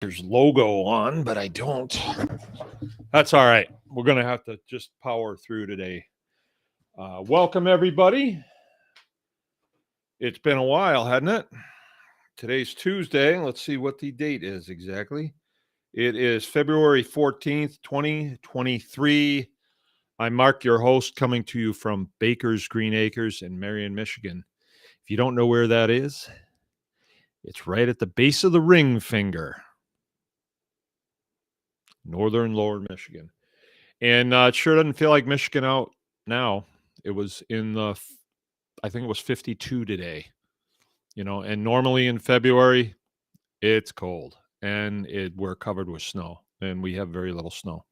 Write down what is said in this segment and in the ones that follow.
there's logo on, but I don't. That's all right. We're going to have to just power through today. Welcome, everybody. It's been a while, hasn't it? Today's Tuesday. Let's see what the date is exactly. It is February 14th, 2023. I'm Mark, your host, coming to you from Baker's Green Acres in Marion, Michigan. If you don't know where that is, it's right at the base of the ring finger. Northern Lower Michigan. And it sure doesn't feel like Michigan out now. It was I think it was 52 today, and normally in February, it's cold and we're covered with snow and we have very little snow.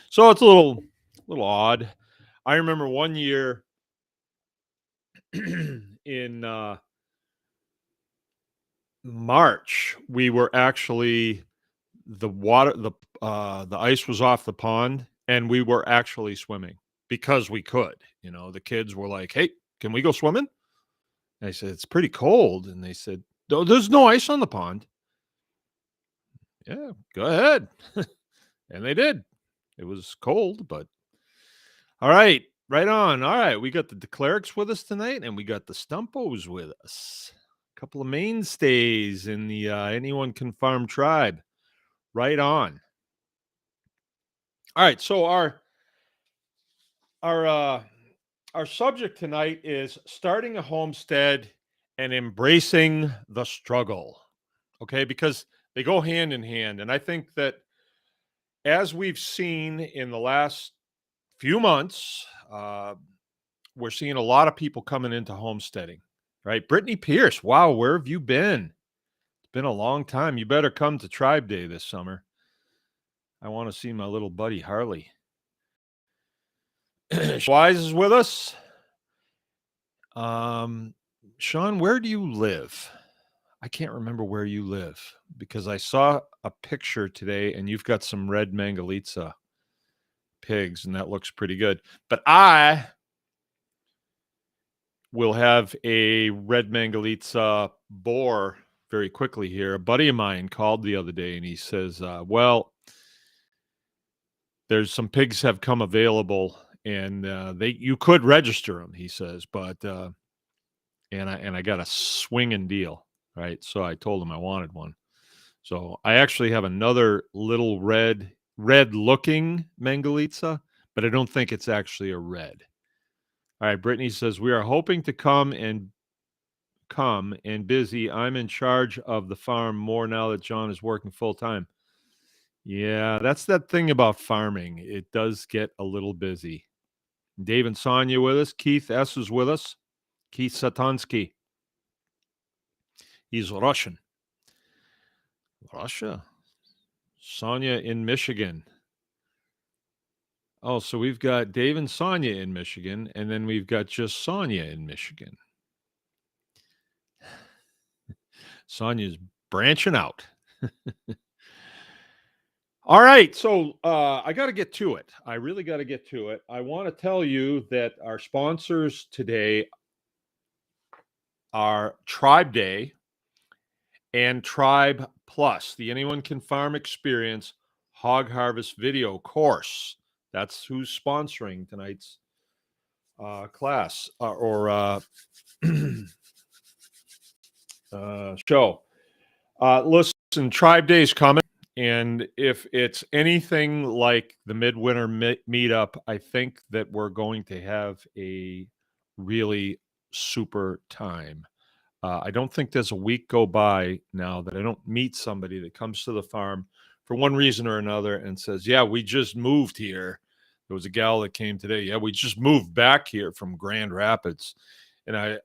So it's a little odd. I remember one year in March, we were actually the ice was off the pond and we were actually swimming because we could. The kids were like, "Hey, can we go swimming?" And I said, "It's pretty cold." And they said, "No, there's no ice on the pond." Yeah, go ahead. And they did. It was cold, but all right, right on. All right, we got the Declerics with us tonight, and we got the Stumpos with us. A couple of mainstays in the Anyone Can Farm tribe. Right on. All right, so our subject tonight is starting a homestead and embracing the struggle. Okay, because they go hand in hand, and I think that as we've seen in the last few months, we're seeing a lot of people coming into homesteading. Right, Brittany Pierce. Wow, where have you been? It's been a long time. You better come to Tribe Day this summer. I want to see my little buddy Harley. Wise is with us. Sean, where do you live? I can't remember where you live because I saw a picture today and you've got some red Mangalitsa pigs and that looks pretty good. But I will have a red Mangalitsa boar very quickly here. A buddy of mine called the other day and he says, well, there's some pigs have come available and you could register them, he says, but and I got a swinging deal, right? So I told him I wanted one. So I actually have another little red looking Mangalitsa, but I don't think it's actually a red. All right, Brittany says we are hoping to come and busy. I'm in charge of the farm more now that John is working full time. Yeah, that's that thing about farming. It does get a little busy. Dave and Sonia with us. Keith S is with us. Keith Satansky. He's Russian. Russia. Sonia in Michigan. Oh, so we've got Dave and Sonia in Michigan, and then we've got just Sonia in Michigan. Sonia's branching out. All right, so I got to get to it. I really got to get to it. I want to tell you that our sponsors today are Tribe Day and Tribe Plus, the Anyone Can Farm Experience Hog Harvest video course. That's who's sponsoring tonight's class or show. Listen, Tribe Day's coming. And if it's anything like the midwinter meetup, I think that we're going to have a really super time. I don't think there's a week go by now that I don't meet somebody that comes to the farm for one reason or another and says, yeah, we just moved here. There was a gal that came today. Yeah, we just moved back here from Grand Rapids. And I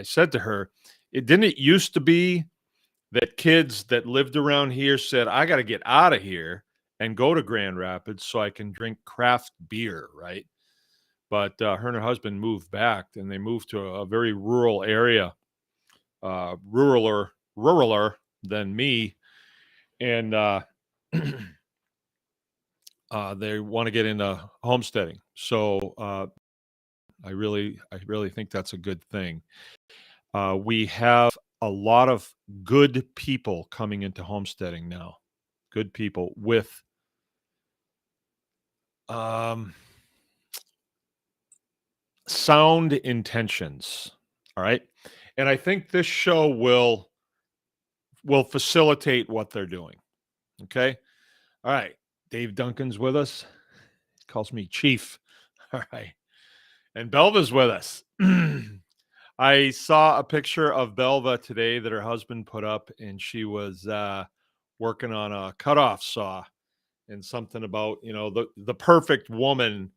said to her, didn't it used to be that kids that lived around here said, I got to get out of here and go to Grand Rapids so I can drink craft beer, right? But her and her husband moved back, and they moved to a very rural area, ruraler than me, and they want to get into homesteading. So I really think that's a good thing. We have a lot of good people coming into homesteading now. Good people with um, sound intentions. All right. And I think this show will facilitate what they're doing. Okay. All right. Dave Duncan's with us. He calls me Chief. All right. And Belva's with us. I saw a picture of Belva today that her husband put up, and she was working on a cutoff saw and something about, the perfect woman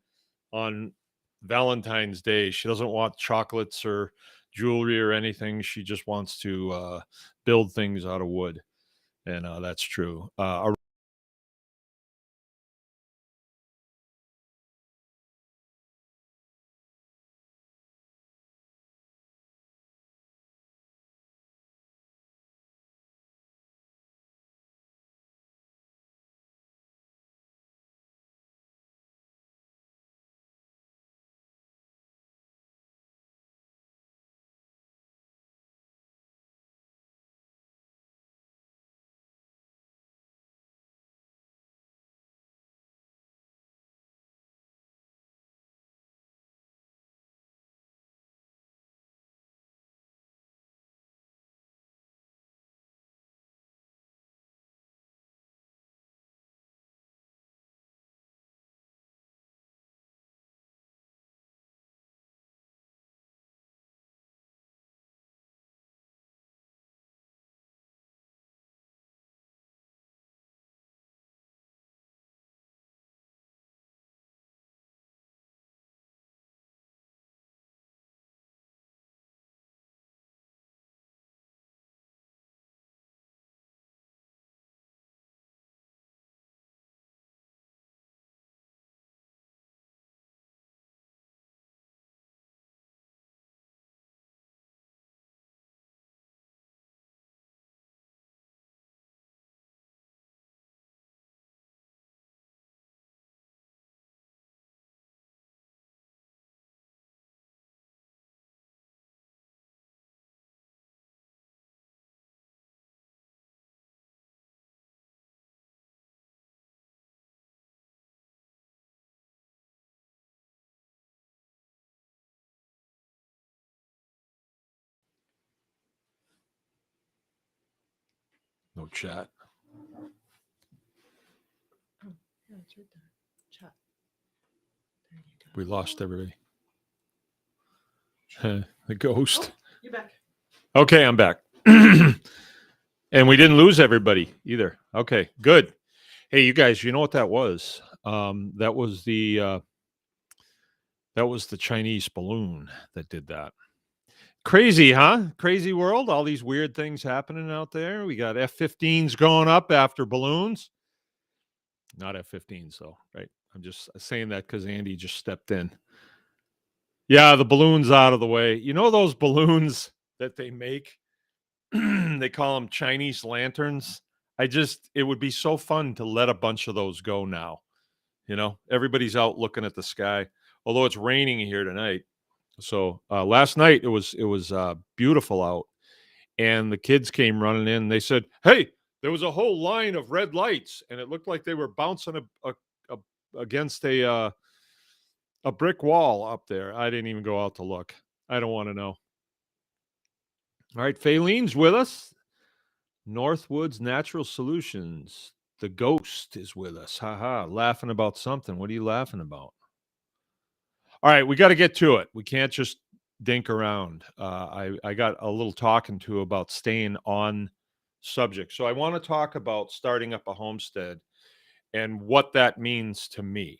on Valentine's Day. She doesn't want chocolates or jewelry or anything. She just wants to build things out of wood. And that's true. No chat. Oh, yeah, it's right there. Chat. There you go. We lost everybody. The ghost. Oh, you're back. Okay, I'm back. And we didn't lose everybody either. Okay, good. Hey, you guys, you know what that was? That was the Chinese balloon that did that. Crazy, huh? Crazy world. All these weird things happening out there. We got F-15s going up after balloons. Not F-15s though, right? I'm just saying that because Andy just stepped in. Yeah, the balloon's out of the way. You know those balloons that they make? They call them Chinese lanterns. It would be so fun to let a bunch of those go now. Everybody's out looking at the sky, although it's raining here tonight. So last night it was beautiful out, and the kids came running in. They said, "Hey, there was a whole line of red lights, and it looked like they were bouncing against a brick wall up there." I didn't even go out to look. I don't want to know. All right, Faylene's with us. Northwoods Natural Solutions. The ghost is with us. Ha, laughing about something. What are you laughing about? All right, we got to get to it. We can't just dink around. I got a little talking to about staying on subject. So I want to talk about starting up a homestead and what that means to me,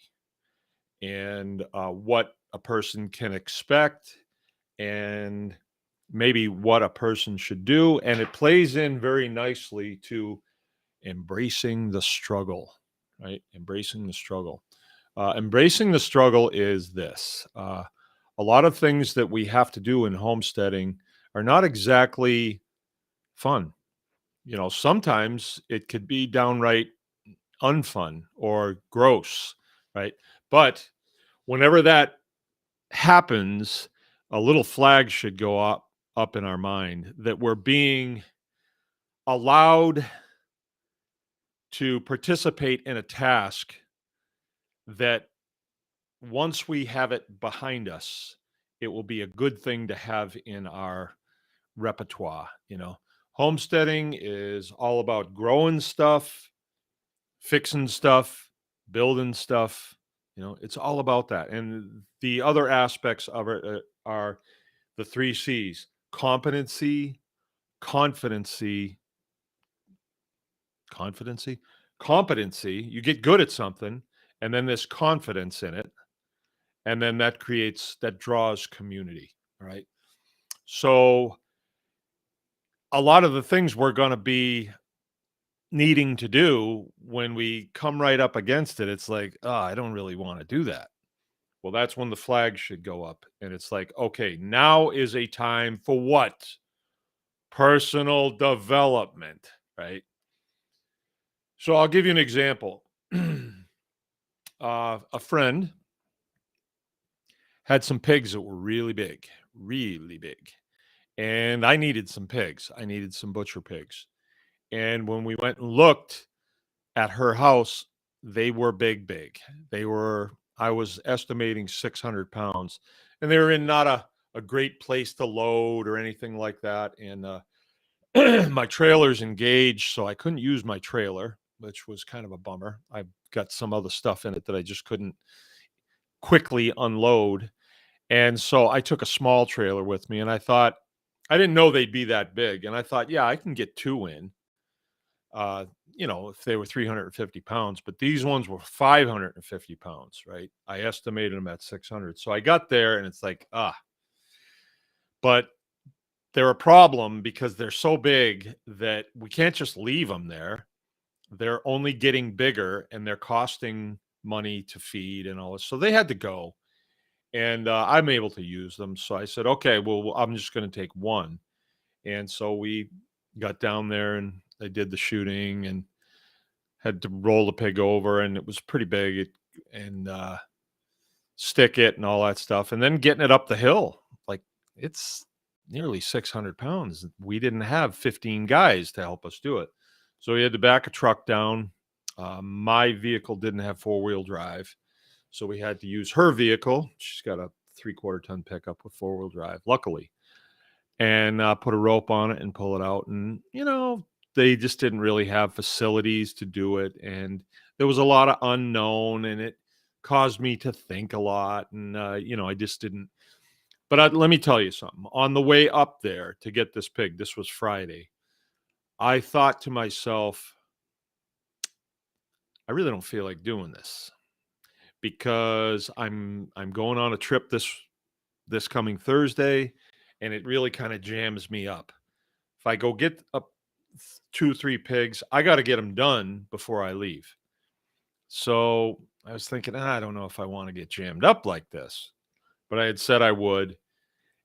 and what a person can expect, and maybe what a person should do. And it plays in very nicely to embracing the struggle, right? Embracing the struggle. Embracing the struggle is this. A lot of things that we have to do in homesteading are not exactly fun. Sometimes it could be downright unfun or gross, right? But whenever that happens, a little flag should go up up in our mind that we're being allowed to participate in a task that once we have it behind us, it will be a good thing to have in our repertoire. Homesteading is all about growing stuff, fixing stuff, building stuff. It's all about that. And the other aspects of it are the 3 C's: competency, confidency, competency. You get good at something, and then there's confidence in it. And then that draws community. Right. So a lot of the things we're going to be needing to do when we come right up against it, it's like, oh, I don't really want to do that. Well, that's when the flag should go up. And it's like, okay, now is a time for what? Personal development, right? So I'll give you an example. A friend had some pigs that were really big, really big. And I needed some pigs. I needed some butcher pigs. And when we went and looked at her house, they were big, big. I was estimating 600 pounds. And they were in not a great place to load or anything like that. And my trailer's engaged, so I couldn't use my trailer, which was kind of a bummer. I've got some other stuff in it that I just couldn't quickly unload. And so I took a small trailer with me, and I didn't know they'd be that big. And I thought, yeah, I can get 2 in, if they were 350 pounds, but these ones were 550 pounds, right? I estimated them at 600. So I got there and it's like, but they're a problem because they're so big that we can't just leave them there. They're only getting bigger and they're costing money to feed and all this. So they had to go. And I'm able to use them. So I said, okay, well, I'm just going to take one. And so we got down there and I did the shooting and had to roll the pig over, and it was pretty big, and stick it and all that stuff. And then getting it up the hill, like, it's nearly 600 pounds. We didn't have 15 guys to help us do it. So we had to back a truck down. My vehicle didn't have 4-wheel drive. So we had to use her vehicle. She's got a 3/4 ton pickup with 4-wheel drive, luckily, and put a rope on it and pull it out. And, they just didn't really have facilities to do it. And there was a lot of unknown, and it caused me to think a lot. And, I just didn't. But let me tell you something. On the way up there to get this pig, this was Friday, I thought to myself, I really don't feel like doing this, because I'm going on a trip this coming Thursday, and it really kind of jams me up. If I go get up 2, 3 pigs, I got to get them done before I leave. So I was thinking, I don't know if I want to get jammed up like this, but I had said I would,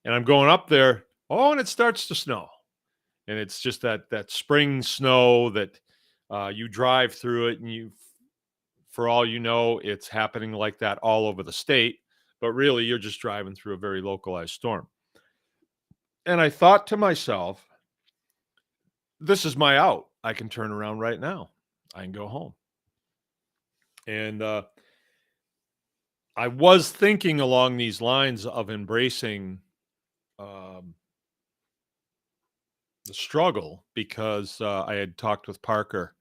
and I'm going up there. Oh, and it starts to snow, and it's just that spring snow that you drive through it, and for all you know, it's happening like that all over the state, but really you're just driving through a very localized storm. And I thought to myself, this is my out. I can turn around right now. I can go home. And I was thinking along these lines of embracing the struggle, because I had talked with Parker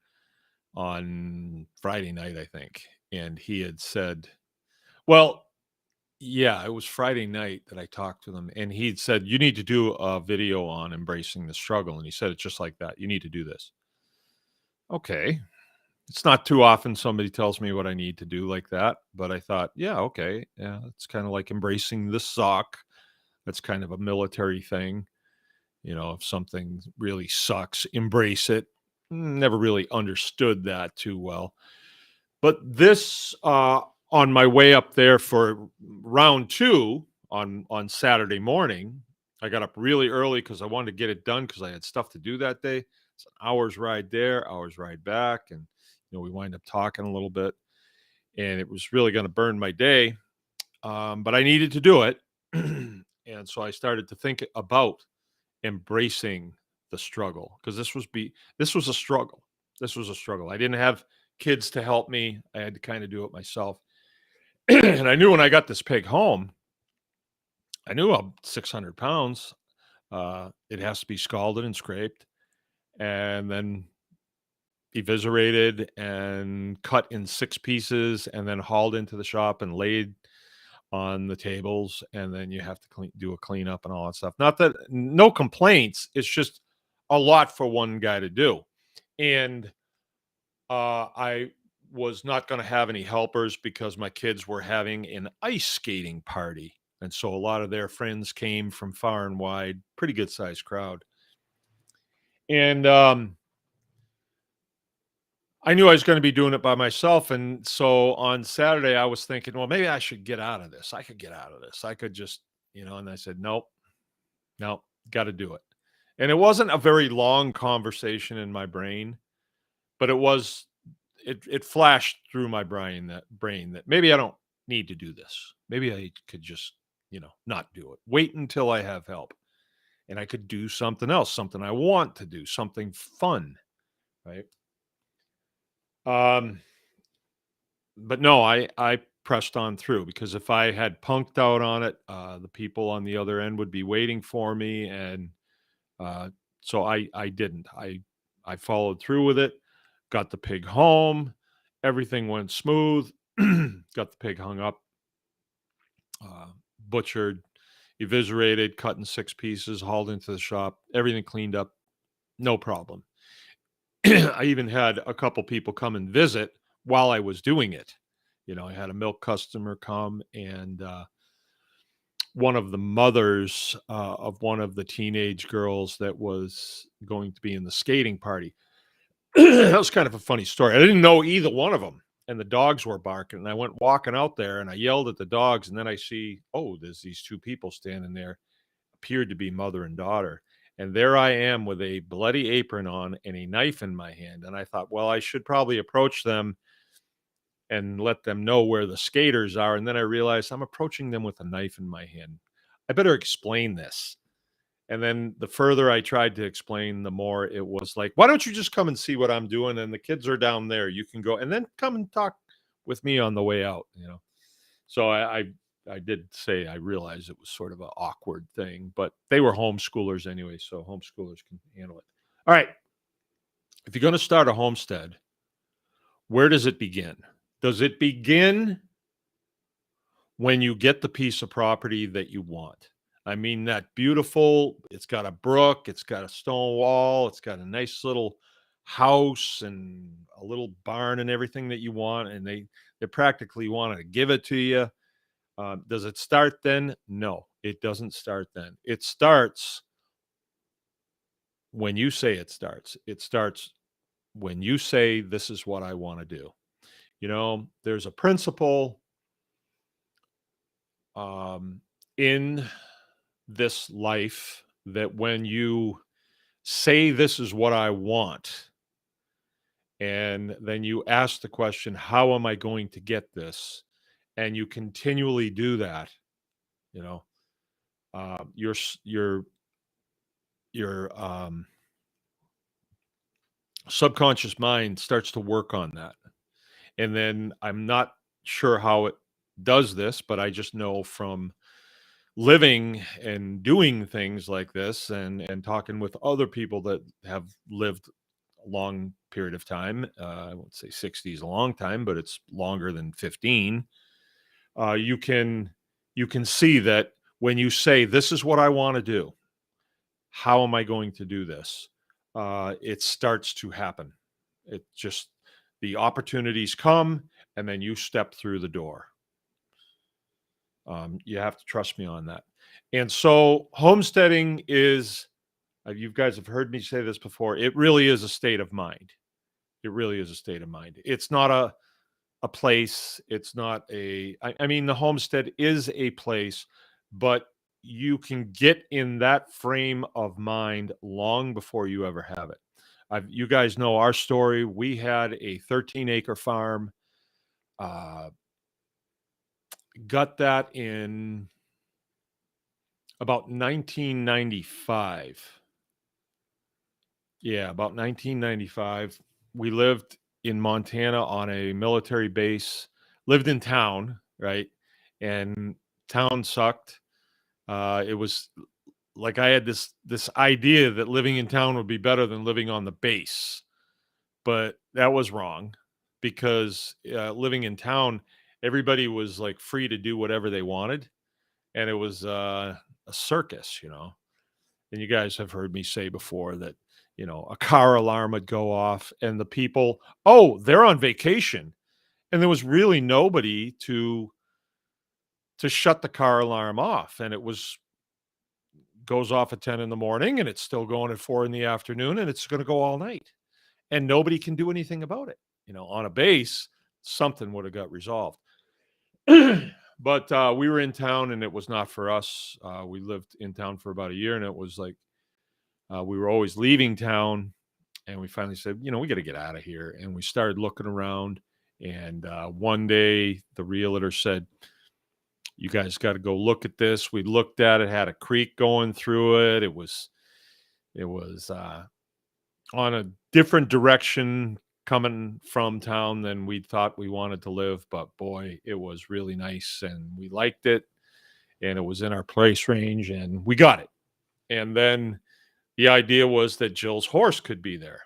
on Friday night, I think, and he had said, well, yeah, it was Friday night that I talked to them, and he'd said, you need to do a video on embracing the struggle. And he said it just like that. You need to do this. Okay. It's not too often somebody tells me what I need to do like that, but I thought, yeah, okay. Yeah, it's kind of like embracing the sock. That's kind of a military thing. If something really sucks, embrace it. Never really understood that too well. But this, on my way up there for round 2 on Saturday morning, I got up really early because I wanted to get it done because I had stuff to do that day. It's an hour's ride there, hour's ride back, and we wind up talking a little bit, and it was really going to burn my day, but I needed to do it. And so I started to think about embracing the struggle, because this was a struggle. This was a struggle. I didn't have kids to help me. I had to kind of do it myself. And I knew when I got this pig home, I knew 600 pounds. It has to be scalded and scraped and then eviscerated and cut in 6 pieces and then hauled into the shop and laid on the tables, and then you have to do a cleanup and all that stuff. Not that no complaints, it's just a lot for one guy to do. And I was not going to have any helpers because my kids were having an ice skating party. And so a lot of their friends came from far and wide, pretty good sized crowd. And I knew I was going to be doing it by myself. And so on Saturday, I was thinking, well, maybe I should get out of this. I could get out of this. I could just, and I said, nope, got to do it. And it wasn't a very long conversation in my brain, but it flashed through my brain that maybe I don't need to do this. Maybe I could just, not do it. Wait until I have help. And I could do something else, something I want to do, something fun, right? But no, I pressed on through, because if I had punked out on it, the people on the other end would be waiting for me. And so I didn't. I followed through with it, got the pig home. Everything went smooth. Got the pig hung up, butchered, eviscerated, cut in 6 pieces, hauled into the shop, everything cleaned up, no problem. I even had a couple people come and visit while I was doing it. I had a milk customer come, and one of the mothers of one of the teenage girls that was going to be in the skating party. That was kind of a funny story. I didn't know either one of them, and the dogs were barking, and I went walking out there and I yelled at the dogs, and then I see, oh, there's these 2 people standing there, appeared to be mother and daughter. And there I am with a bloody apron on and a knife in my hand. And I thought, well, I should probably approach them and let them know where the skaters are. And then I realized I'm approaching them with a knife in my hand. I better explain this. And then the further I tried to explain, the more it was like, why don't you just come and see what I'm doing? And the kids are down there. You can go and then come and talk with me on the way out, So I did say I realized it was sort of an awkward thing, but they were homeschoolers anyway, so homeschoolers can handle it. All right. If you're going to start a homestead, where does it begin? Does it begin when you get the piece of property that you want? I mean, that beautiful, it's got a brook, it's got a stone wall, it's got a nice little house and a little barn and everything that you want, and they practically want to give it to you. Does it start then? No, it doesn't start then. It starts when you say it starts. It starts when you say, this is what I want to do. There's a principle in this life that when you say, this is what I want, and then you ask the question, how am I going to get this? And you continually do that, your subconscious mind starts to work on that. And then I'm not sure how it does this, but I just know from living and doing things like this and talking with other people that have lived a long period of time. I won't say 60 is a long time, but it's longer than 15. You can see that when you say, this is what I want to do, how am I going to do this? It starts to happen. It just, the opportunities come, and then you step through the door. You have to trust me on that. And so homesteading is, you guys have heard me say this before, it really is a state of mind. It really is a state of mind. It's not a place. It's not I mean, the homestead is a place, but you can get in that frame of mind long before you ever have it. You guys know our story. We had a 13-acre farm, got that in about 1995. Yeah, about 1995. We lived in Montana on a military base, lived in town, right? And town sucked. It was like I had this idea that living in town would be better than living on the base, but that was wrong because living in town, everybody was like free to do whatever they wanted, and it was a circus, you know. And you guys have heard me say before that, you know, a car alarm would go off and the people, oh, they're on vacation. And there was really nobody to shut the car alarm off. And it was goes off at 10 in the morning and it's still going at 4 in the afternoon and it's going to go all night. And nobody can do anything about it. You know, on a base, something would have got resolved. But we were in town and it was not for us. We lived in town for about a year and it was like we were always leaving town. And we finally said, you know, we got to get out of here. And we started looking around. And one day the realtor said, you guys got to go look at this. We looked at it, had a creek going through it. It was on a different direction coming from town than we thought we wanted to live. But boy, it was really nice and we liked it. And it was in our price range and we got it. And then the idea was that Jill's horse could be there.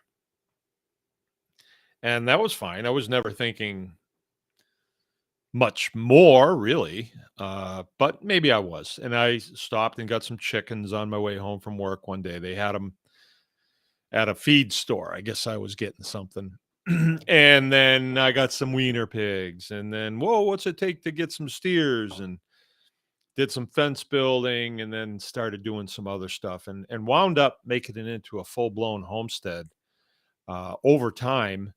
And that was fine. I was never thinking much more, really, but maybe I was. And I stopped and got some chickens on my way home from work one day. They had them at a feed store. I guess I was getting something. And then I got some wiener pigs. And then, whoa, what's it take to get some steers? And did some fence building and then started doing some other stuff and wound up making it into a full-blown homestead. Over time,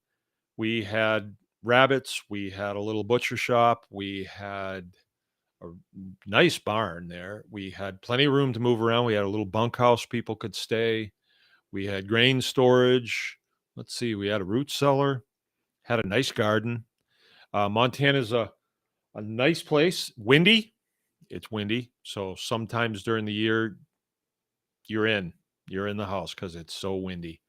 we had rabbits, we had a little butcher shop, we had a nice barn there. We had plenty of room to move around. We had a little bunkhouse people could stay. We had grain storage. Let's see, we had a root cellar, had a nice garden. Montana's a nice place. Windy. It's windy. So sometimes during the year, you're in. You're in the house because it's so windy.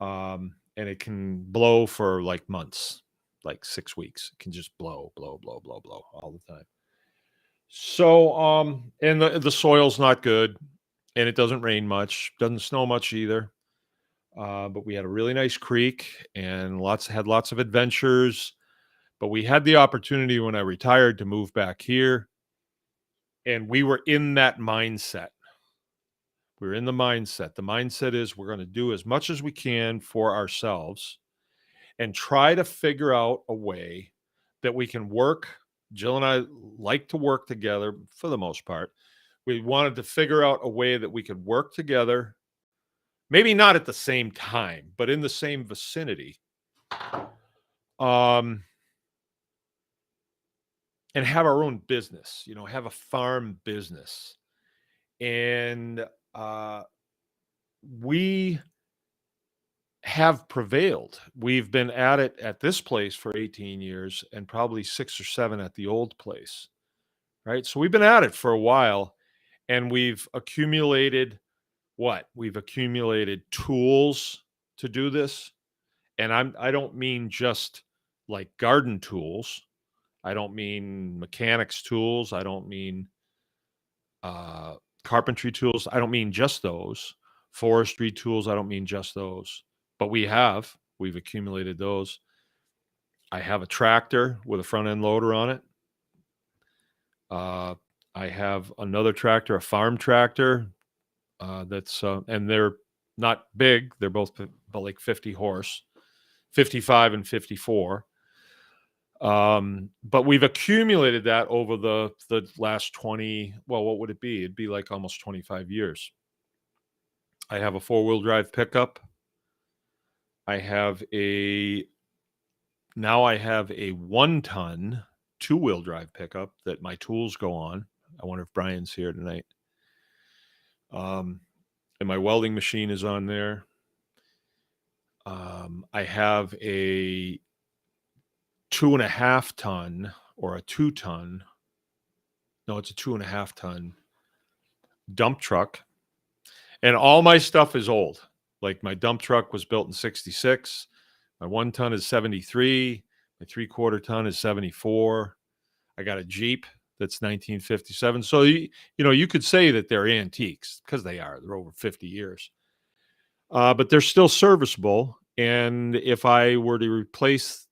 And it can blow for like months, like 6 weeks. It can just blow, blow, blow, blow, blow all the time. So, and the soil's not good, and it doesn't rain much, doesn't snow much either. But we had a really nice creek and had lots of adventures. But we had the opportunity when I retired to move back here, and we were in that mindset. We were in the mindset. The mindset is we're going to do as much as we can for ourselves and try to figure out a way that we can work. Jill and I like to work together for the most part. We wanted to figure out a way that we could work together, maybe not at the same time, but in the same vicinity. And have our own business, you know, have a farm business. And we have prevailed. We've been at it at this place for 18 years and probably 6 or 7 at the old place, right? So we've been at it for a while and we've accumulated what? We've accumulated tools to do this. And I don't mean just like garden tools. I don't mean mechanics tools. I don't mean carpentry tools. I don't mean just those. Forestry tools. I don't mean just those. But we've accumulated those. I have a tractor with a front end loader on it. I have another tractor, a farm tractor. And they're not big. They're both about like 50 horse, 55 and 54. But we've accumulated that over the last 20, well, what would it be? It'd be like almost 25 years. I have a 4-wheel drive pickup. I have a 1-ton 2-wheel drive pickup that my tools go on. I wonder if Brian's here tonight. And my welding machine is on there. I have a 2.5-ton or a 2-ton. No, it's a 2.5-ton dump truck, and all my stuff is old. Like my dump truck was built in 66. My 1 ton is 73. My 3/4 ton is 74. I got a Jeep that's 1957. So, you could say that they're antiques because they are. They're over 50 years. But they're still serviceable. And if I were to replace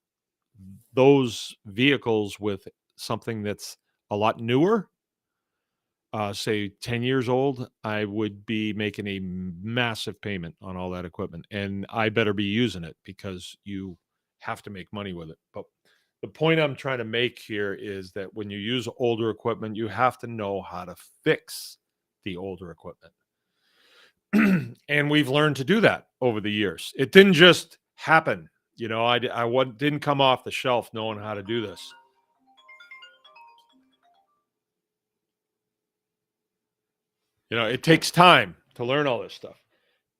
those vehicles with something that's a lot newer, say 10 years old, I would be making a massive payment on all that equipment. And I better be using it because you have to make money with it. But the point I'm trying to make here is that when you use older equipment, you have to know how to fix the older equipment. And we've learned to do that over the years. It didn't just happen. Didn't come off the shelf knowing how to do this. It takes time to learn all this stuff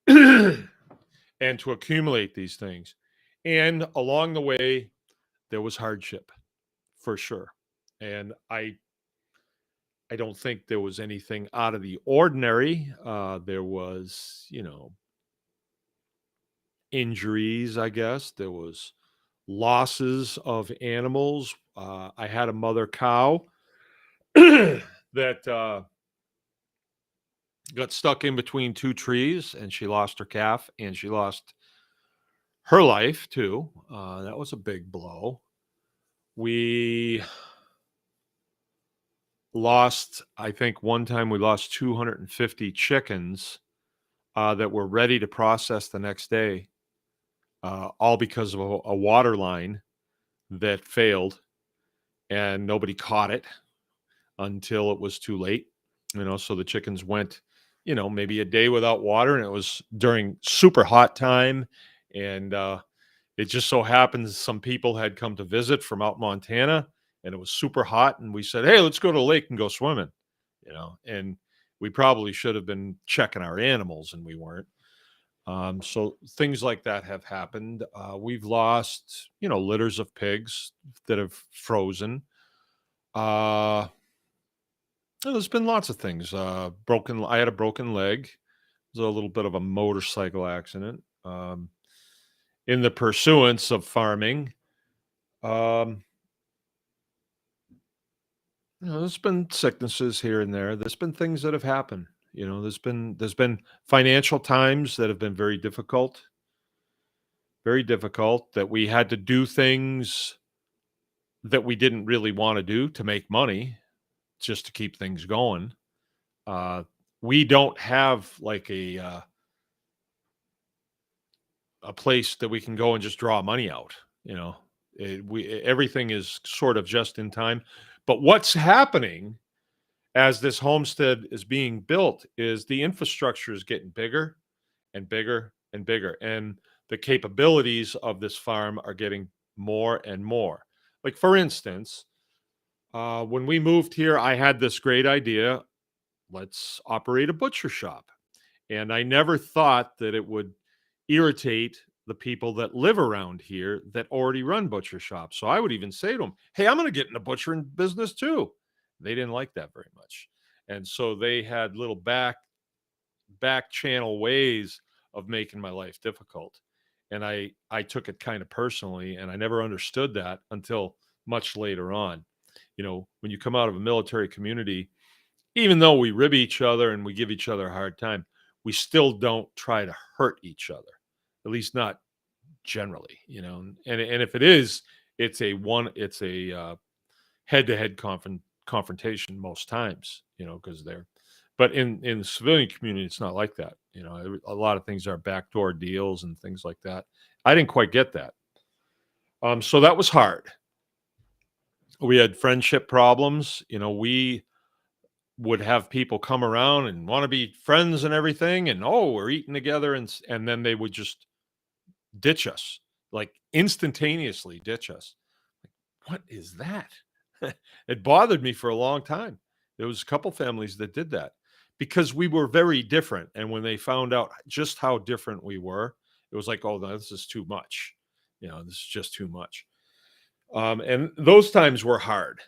and to accumulate these things. And along the way, there was hardship for sure. And I don't think there was anything out of the ordinary. There was, injuries, I guess. There was losses of animals. I had a mother cow that got stuck in between two trees, and she lost her calf, and she lost her life too. That was a big blow. We lost, I think one time we lost 250 chickens that were ready to process the next day, all because of a water line that failed, and nobody caught it until it was too late. So the chickens went, maybe a day without water, and it was during super hot time. And it just so happens some people had come to visit from out Montana, and it was super hot. And we said, hey, let's go to the lake and go swimming, and we probably should have been checking our animals, and we weren't. So things like that have happened. We've lost, litters of pigs that have frozen. There's been lots of things. I had a broken leg. It was a little bit of a motorcycle accident. In the pursuance of farming, there's been sicknesses here and there. There's been things that have happened. There's been financial times that have been very difficult that we had to do things that we didn't really want to do to make money just to keep things going. We don't have like a place that we can go and just draw money out. Everything is sort of just in time. But what's happening as this homestead is being built is the infrastructure is getting bigger and bigger and bigger, and the capabilities of this farm are getting more and more. Like, for instance, when we moved here, I had this great idea. Let's operate a butcher shop. And I never thought that it would irritate the people that live around here that already run butcher shops. So I would even say to them, hey, I'm going to get in the butchering business too. They didn't like that very much. And so they had little back channel ways of making my life difficult. And I took it kind of personally, and I never understood that until much later on. When you come out of a military community, even though we rib each other and we give each other a hard time, we still don't try to hurt each other, at least not generally, And if it is, it's a head-to-head confrontation most times, because they're. But in the civilian community, it's not like that. A lot of things are backdoor deals and things like that. I didn't quite get that. So that was hard. We had friendship problems. We would have people come around and want to be friends and everything, and we're eating together, and then they would just ditch us, like instantaneously ditch us. What is that? It bothered me for a long time. There was a couple families that did that because we were very different, and when they found out just how different we were, it was like, oh no, this is too much. This is just too much. And those times were hard,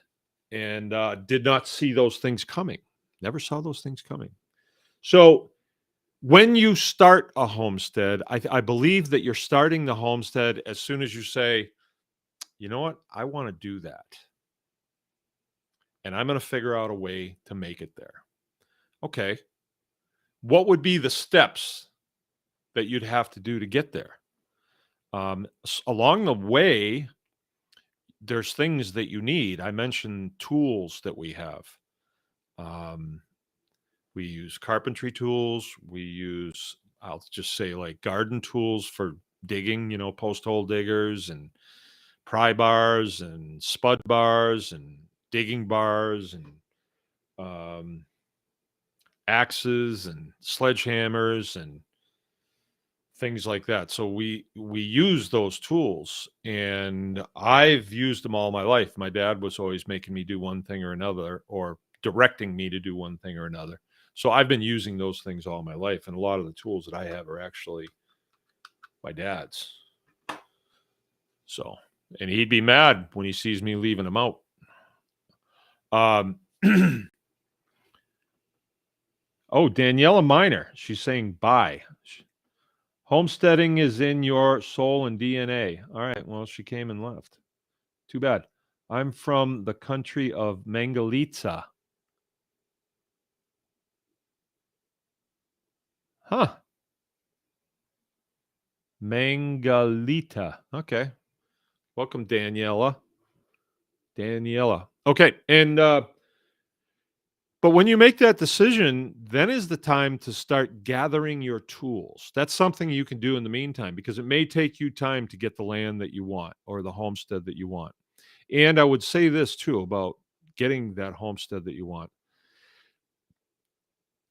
and did not see those things coming. Never saw those things coming. So when you start a homestead, I believe that you're starting the homestead as soon as you say, you know what, I want to do that. And I'm going to figure out a way to make it there. Okay. What would be the steps that you'd have to do to get there? Along the way, there's things that you need. I mentioned tools that we have. Um, we use carpentry tools. We use, I'll just say, like garden tools for digging, post hole diggers and pry bars and spud bars and digging bars and um, axes and sledgehammers and things like that. So we use those tools, and I've used them all my life. My dad was always making me do one thing or another, or directing me to do one thing or another. So I've been using those things all my life, and a lot of the tools that I have are actually my dad's. So, and he'd be mad when he sees me leaving them out. Um, oh, Daniela Miner, she's saying bye. Homesteading is in your soul and DNA. All right. Well, she came and left. Too bad. I'm from the country of Mangalitsa. Huh. Mangalita. Okay. Welcome, Daniela. Daniela. Okay. And, but when you make that decision, then is the time to start gathering your tools. That's something you can do in the meantime, because it may take you time to get the land that you want or the homestead that you want. And I would say this too about getting that homestead that you want.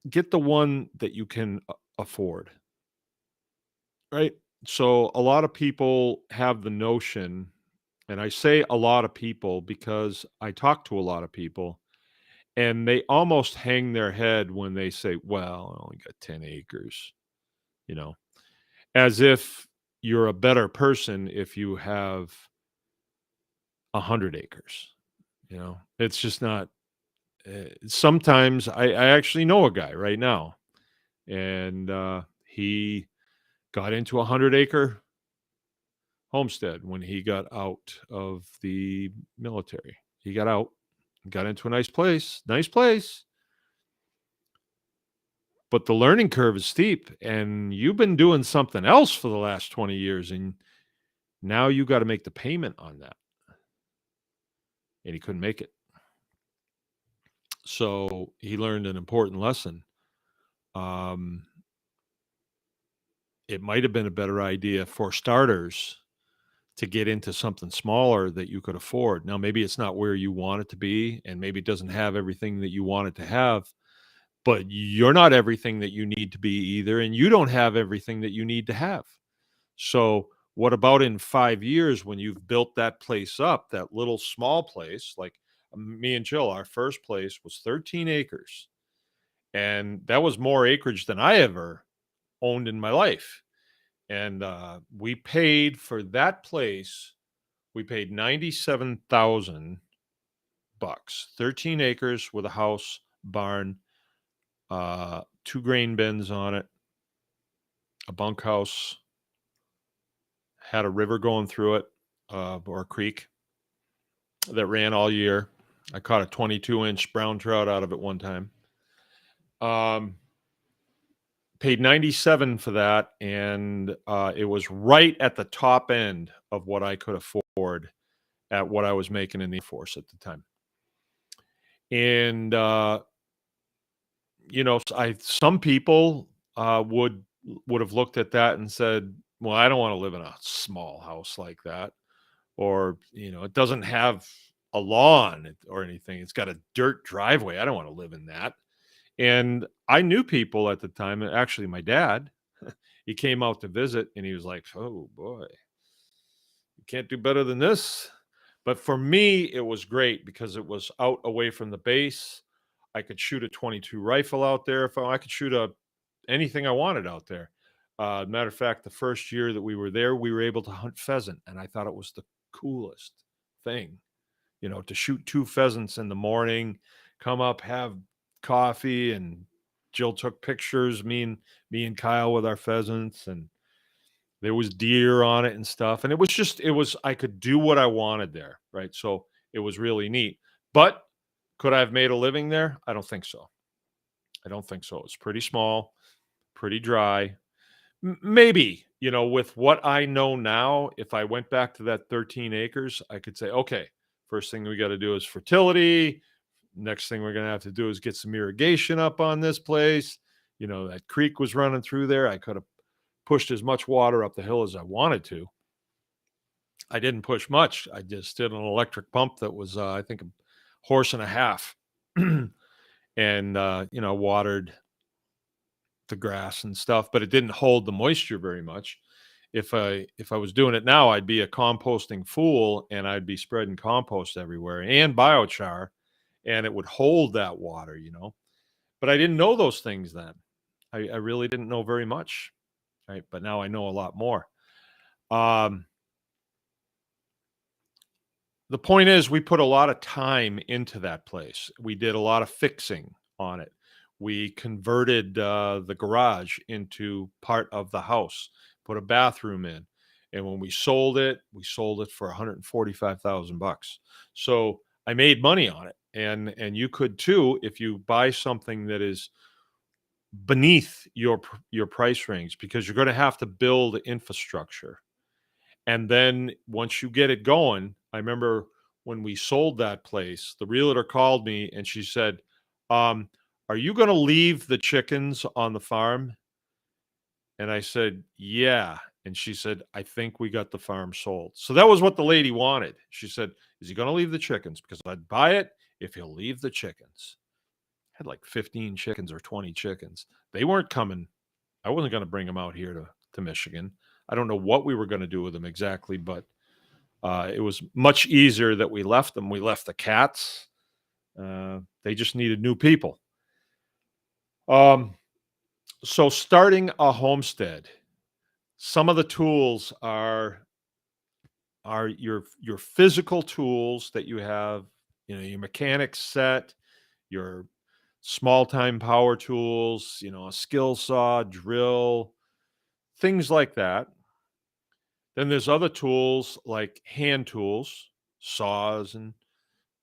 Get the one that you can afford, right? So a lot of people have the notion, and I say a lot of people because I talk to a lot of people, and they almost hang their head when they say, well, I only got 10 acres, you know, as if you're a better person if you have 100 acres. It's just not. Sometimes I actually know a guy right now, and he got into a 100-acre homestead when he got out of the military. He got out, got into a nice place, but the learning curve is steep, and you've been doing something else for the last 20 years, and now you got to make the payment on that. And he couldn't make it. So he learned an important lesson. Um, it might have been a better idea for starters to get into something smaller that you could afford. Now, maybe it's not where you want it to be, and maybe it doesn't have everything that you want it to have, but you're not everything that you need to be either, and you don't have everything that you need to have. So, what about in 5 years when you've built that place up, that little small place? Like me and Jill, our first place was 13 acres, and that was more acreage than I ever owned in my life. And we paid for that place. We paid $97,000, 13 acres with a house, barn, 2 grain bins on it, a bunkhouse, had a river going through it, or a creek that ran all year. I caught a 22-inch brown trout out of it one time. Paid 97 for that, and it was right at the top end of what I could afford at what I was making in the Air Force at the time. And some people would have looked at that and said, well, I don't want to live in a small house like that, or it doesn't have a lawn or anything, it's got a dirt driveway, I don't want to live in that. And I knew people at the time, actually my dad, he came out to visit, and he was like, oh boy, you can't do better than this. But for me, it was great because it was out away from the base. I could shoot a 22 rifle out there. If I could shoot anything I wanted out there. Matter of fact, the first year that we were there, we were able to hunt pheasant, and I thought it was the coolest thing, to shoot 2 pheasants in the morning, come up, have coffee, and Jill took pictures, me and Kyle with our pheasants, and there was deer on it and stuff. And I could do what I wanted there, right? So it was really neat. But could I have made a living there? I don't think so. I don't think so. It's pretty small, pretty dry. Maybe, with what I know now, if I went back to that 13 acres, I could say, okay, first thing we got to do is fertility. Next thing we're going to have to do is get some irrigation up on this place. That creek was running through there. I could have pushed as much water up the hill as I wanted to. I didn't push much. I just did an electric pump that was, I think, a horse and a half, and watered the grass and stuff, but it didn't hold the moisture very much. If I was doing it now, I'd be a composting fool, and I'd be spreading compost everywhere and biochar, and it would hold that water. But I didn't know those things then. I really didn't know very much, right? But now I know a lot more. The point is, we put a lot of time into that place. We did a lot of fixing on it. We converted the garage into part of the house, put a bathroom in, and when we sold it for $145,000. So I made money on it, and you could too if you buy something that is beneath your price range, because you're going to have to build infrastructure. And then once you get it going, I remember when we sold that place, the realtor called me and she said, are you going to leave the chickens on the farm? And I said, yeah. And she said, I think we got the farm sold. So that was what the lady wanted. She said, is he going to leave the chickens? Because I'd buy it if he'll leave the chickens. I had like 15 chickens or 20 chickens. They weren't coming. I wasn't going to bring them out here to Michigan. I don't know what we were going to do with them exactly, but it was much easier that we left them. We left the cats. They just needed new people. So starting a homestead, some of the tools are your physical tools that you have, your mechanics set, your small time power tools, a skill saw, drill, things like that. Then there's other tools like hand tools, saws and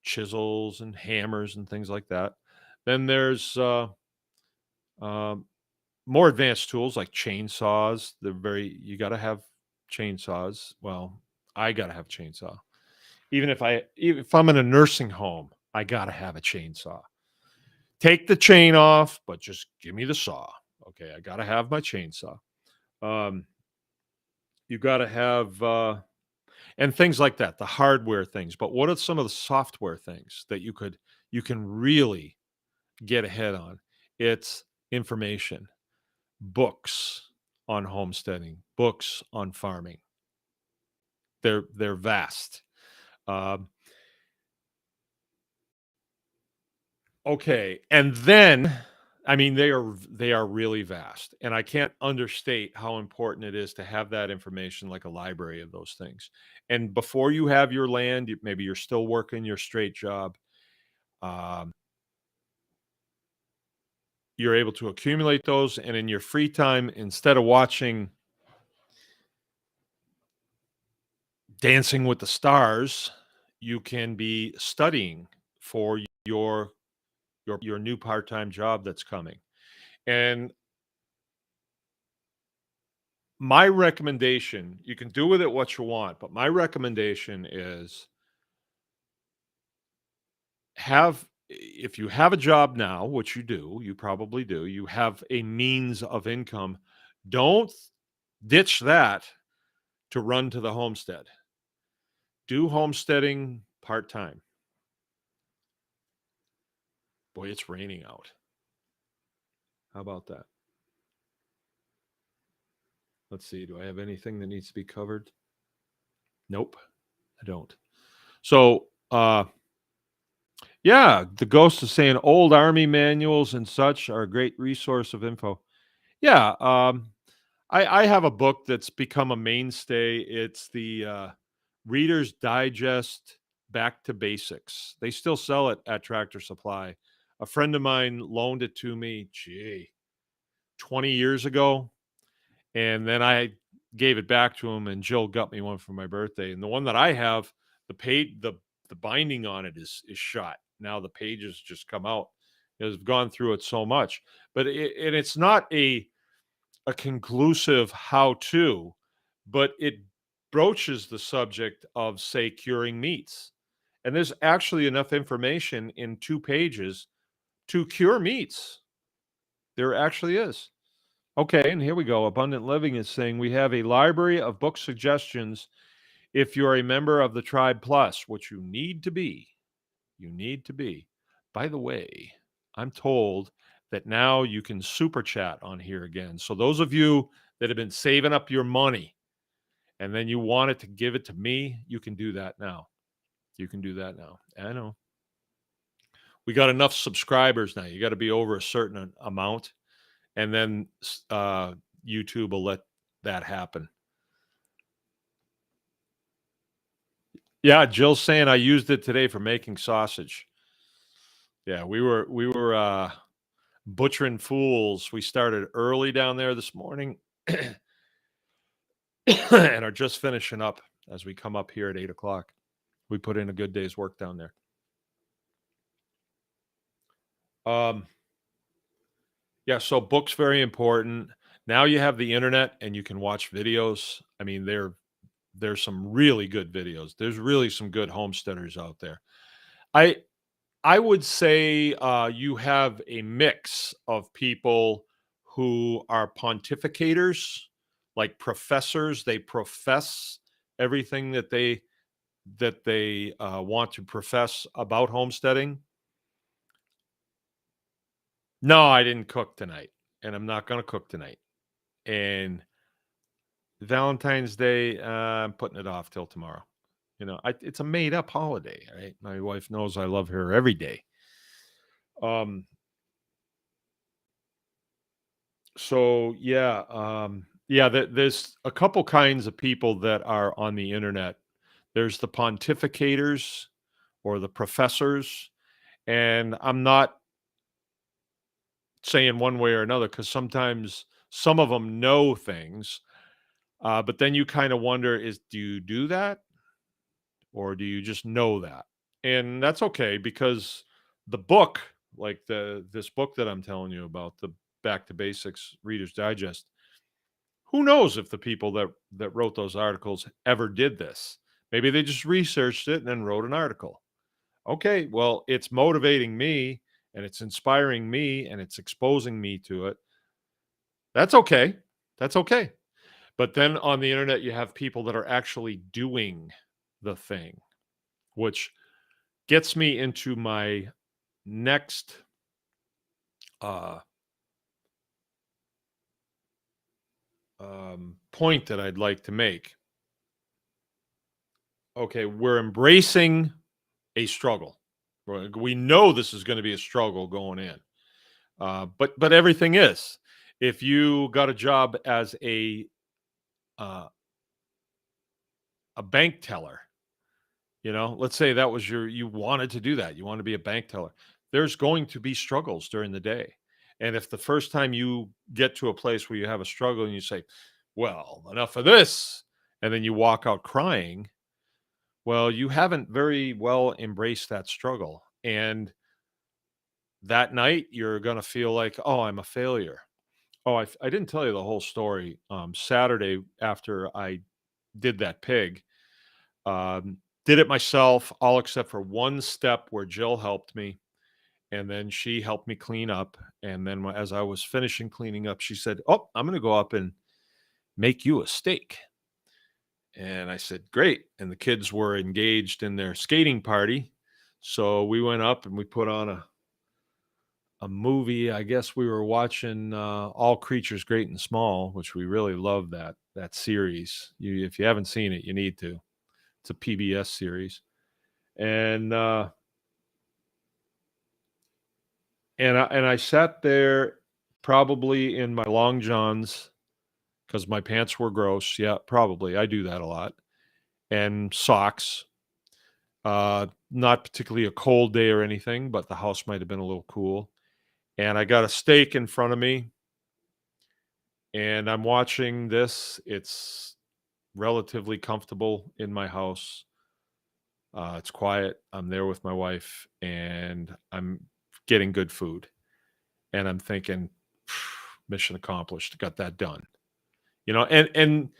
chisels and hammers and things like that. Then there's more advanced tools like chainsaws. You got to have chainsaws. Well, I got to have a chainsaw. Even if I'm in a nursing home, I got to have a chainsaw. Take the chain off, but just give me the saw. Okay, I got to have my chainsaw. You got to have and things like that, the hardware things. But what are some of the software things that you can really get ahead on? It's information, books on homesteading, books on farming. They're vast. Okay, and then I mean they are really vast, and I can't understate how important it is to have that information, like a library of those things. And before you have your land, maybe you're still working your straight job. Um, you're able to accumulate those, and in your free time, instead of watching Dancing with the Stars, you can be studying for your new part-time job that's coming. And my recommendation, you can do with it what you want, but my recommendation is if you have a job now, which you probably do, you have a means of income, don't ditch that to run to the homestead. Do homesteading part-time. Boy, it's raining out. How about that? Let's see. Do I have anything that needs to be covered? Nope, I don't. So, yeah, the ghost is saying old army manuals and such are a great resource of info. Yeah, I have a book that's become a mainstay. It's the Reader's Digest Back to Basics. They still sell it at Tractor Supply. A friend of mine loaned it to me, 20 years ago. And then I gave it back to him, and Jill got me one for my birthday. And the one that I have, the binding on it is shot. Now the pages just come out. I've gone through it so much, but it's not a conclusive how-to, but it broaches the subject of, say, curing meats. And there's actually enough information in 2 pages to cure meats. There actually is. Okay, and here we go. Abundant Living is saying we have a library of book suggestions if you're a member of the Tribe Plus, which you need to be. You need to be. By the way, I'm told that now you can super chat on here again. So those of you that have been saving up your money and then you wanted to give it to me, you can do that now. You can do that now. I know. We got enough subscribers now. You got to be over a certain amount, and then YouTube will let that happen. Yeah, Jill's saying I used it today for making sausage. Yeah, we were butchering fools. We started early down there this morning and are just finishing up as we come up here at 8 o'clock. We put in a good day's work down there. Yeah, so books very important. Now you have the internet and you can watch videos. I mean, there's some really good videos. There's really some good homesteaders out there. I would say you have a mix of people who are pontificators, like professors. They profess everything that they want to profess about homesteading. No, I didn't cook tonight, and I'm not going to cook tonight. And Valentine's Day, I'm putting it off till tomorrow. You know, it's a made up holiday, right? My wife knows I love her every day. So yeah, there's a couple kinds of people that are on the internet. There's the pontificators or the professors, and I'm not saying one way or another because sometimes some of them know things, but then you kind of wonder: do you do that, or do you just know that? And that's okay, because the book, like this book that I'm telling you about, the Back to Basics Reader's Digest, who knows if the people that wrote those articles ever did this? Maybe they just researched it and then wrote an article. Okay, well, it's motivating me and it's inspiring me and it's exposing me to it. That's okay. That's okay. But then on the internet, you have people that are actually doing the thing, which gets me into my next point that I'd like to make. Okay, we're embracing a struggle. We know this is going to be a struggle going in, but everything is. If you got a job as a bank teller, you know, let's say that was you wanted to do that. You want to be a bank teller. There's going to be struggles during the day. And if the first time you get to a place where you have a struggle and you say, well, enough of this, and then you walk out crying, well, you haven't very well embraced that struggle. And that night, you're going to feel like, oh, I'm a failure. Oh, I didn't tell you the whole story. Saturday, after I did that pig, did it myself, all except for one step where Jill helped me. And then she helped me clean up. And then as I was finishing cleaning up, she said, oh, I'm going to go up and make you a steak. And I said, great. And the kids were engaged in their skating party. So we went up and we put on a movie. I guess we were watching All Creatures Great and Small, which we really love that series. If you haven't seen it, you need to. It's a PBS series. And I sat there probably in my long johns because my pants were gross. Yeah, probably. I do that a lot. And socks. Not particularly a cold day or anything, but the house might have been a little cool. And I got a steak in front of me, and I'm watching this. It's relatively comfortable in my house. It's quiet. I'm there with my wife, and I'm getting good food. And I'm thinking, mission accomplished. Got that done. And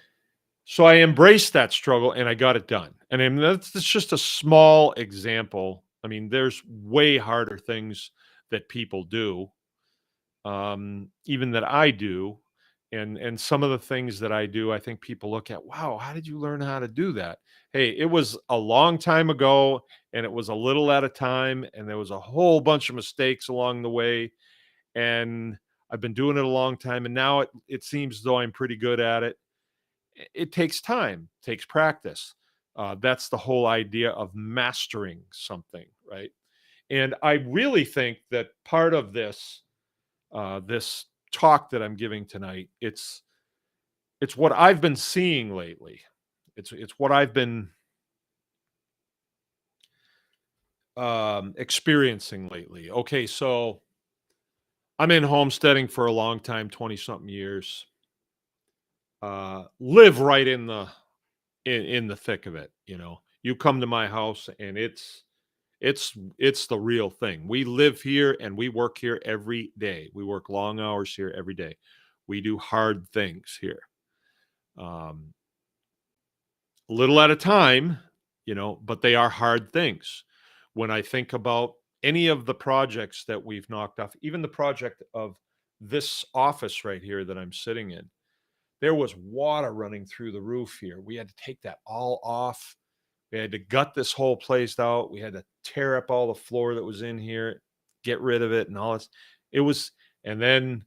so I embraced that struggle and I got it done. And I mean, that's just a small example. I mean, there's way harder things that people do, even that I do. And some of the things that I do, I think people look at, wow, how did you learn how to do that? Hey, it was a long time ago, and it was a little at a time, and there was a whole bunch of mistakes along the way. And I've been doing it a long time, and now it seems as though I'm pretty good at it. It takes time, takes practice. That's the whole idea of mastering something, right? And I really think that part of this talk that I'm giving tonight, it's what I've been seeing lately. It's what I've been experiencing lately. Okay, so I'm in homesteading for a long time, 20 something years. Live right in the thick of it. You come to my house and it's the real thing. We live here and we work here every day. We work long hours here every day. We do hard things here. Um, a little at a time, but they are hard things. When I think about any of the projects that we've knocked off, even the project of this office right here that I'm sitting in, there was water running through the roof here. We had to take that all off. We had to gut this whole place out. We had to tear up all the floor that was in here, get rid of it and all this. It was, and then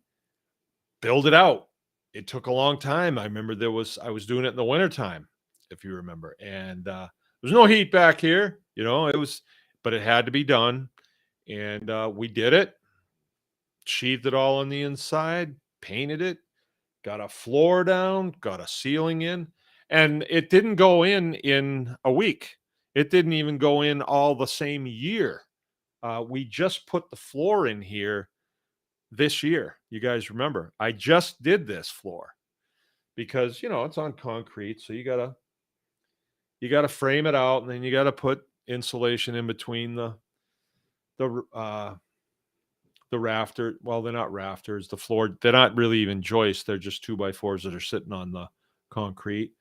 build it out. It took a long time. I remember I was doing it in the wintertime, if you remember. And there's no heat back here, but it had to be done. And we did it, sheathed it all on the inside, painted it, got a floor down, got a ceiling in, and it didn't go in a week. It didn't even go in all the same year. We just put the floor in here this year. You guys remember, I just did this floor because it's on concrete, so you gotta frame it out, and then you gotta put insulation in between the uh, the rafter. Well, they're not rafters. The floor, they're not really even joists. They're just 2x4s that are sitting on the concrete.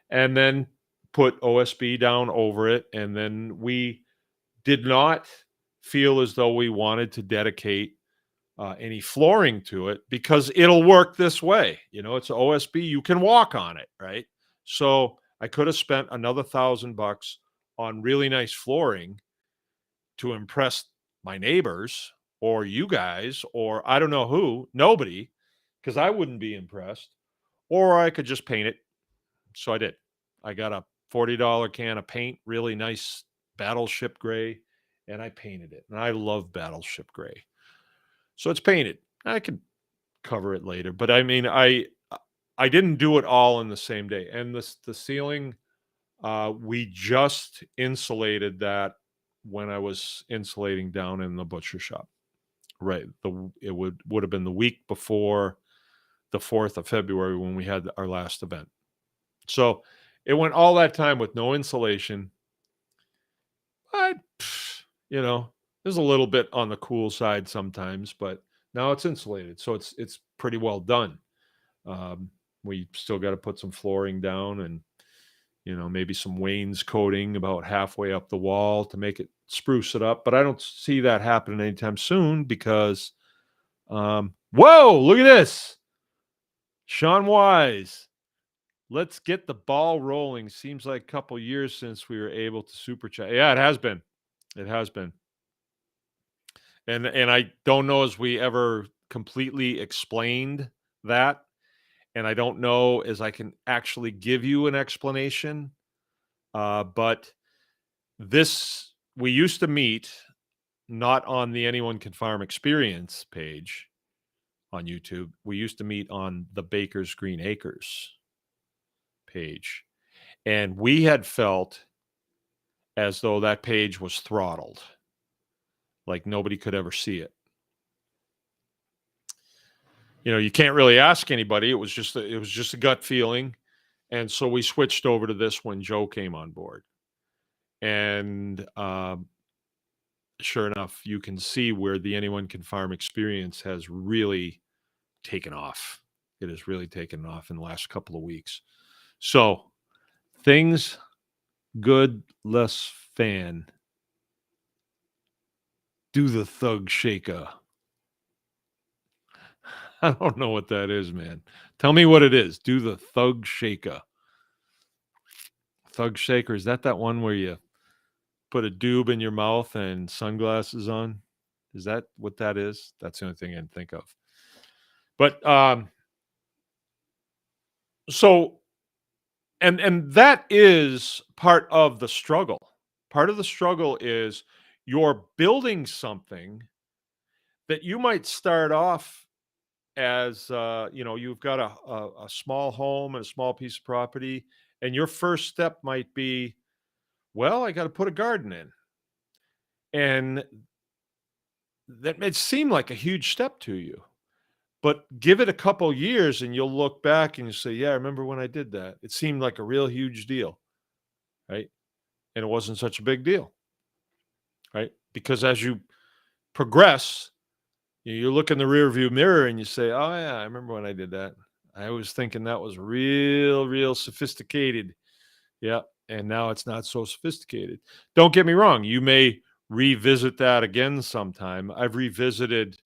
And then put OSB down over it. And then we did not feel as though we wanted to dedicate any flooring to it because it'll work this way. It's OSB. You can walk on it, right? So I could have spent another $1,000 on really nice flooring to impress my neighbors or you guys or I don't know who, nobody, because I wouldn't be impressed. Or I could just paint it. So I did. I got a $40 can of paint, really nice battleship gray, and I painted it. And I love battleship gray. So it's painted. I could cover it later, but I mean, I didn't do it all in the same day. And the ceiling, we just insulated that when I was insulating down in the butcher shop. Right. It would have been the week before the 4th of February when we had our last event. So it went all that time with no insulation. I, there's a little bit on the cool side sometimes, but now it's insulated, so it's pretty well done. We still got to put some flooring down and maybe some wainscoting about halfway up the wall to make it spruce it up. But I don't see that happening anytime soon because, whoa, look at this. Sean Wise, let's get the ball rolling. Seems like a couple years since we were able to super chat. Yeah, it has been. It has been. And I don't know as we ever completely explained that. And I don't know as I can actually give you an explanation. But we used to meet not on the Anyone Can Farm Experience page on YouTube. We used to meet on the Baker's Green Acres page. And we had felt as though that page was throttled, like nobody could ever see it. You can't really ask anybody. It was just a gut feeling. And so we switched over to this when Joe came on board. And sure enough, you can see where the Anyone Can Farm experience has really taken off. It has really taken off in the last couple of weeks. So things good, less fan. Do the thug shaker. I don't know what that is, man. Tell me what it is. Do the thug shaker. Thug shaker, is that one where you put a doob in your mouth and sunglasses on? Is that what that is? That's the only thing I can think of. But so and that is part of the struggle. Part of the struggle is you're building something that you might start off as you've got a small home and a small piece of property, and your first step might be, well, I got to put a garden in. And that may seem like a huge step to you, but give it a couple years and you'll look back and you say, yeah, I remember when I did that. It seemed like a real huge deal, right? And it wasn't such a big deal, right? Because as you progress, you look in the rear view mirror and you say, oh yeah, I remember when I did that. I was thinking that was real sophisticated. Yeah. And now it's not so sophisticated. Don't get me wrong. You may revisit that again sometime. I've revisited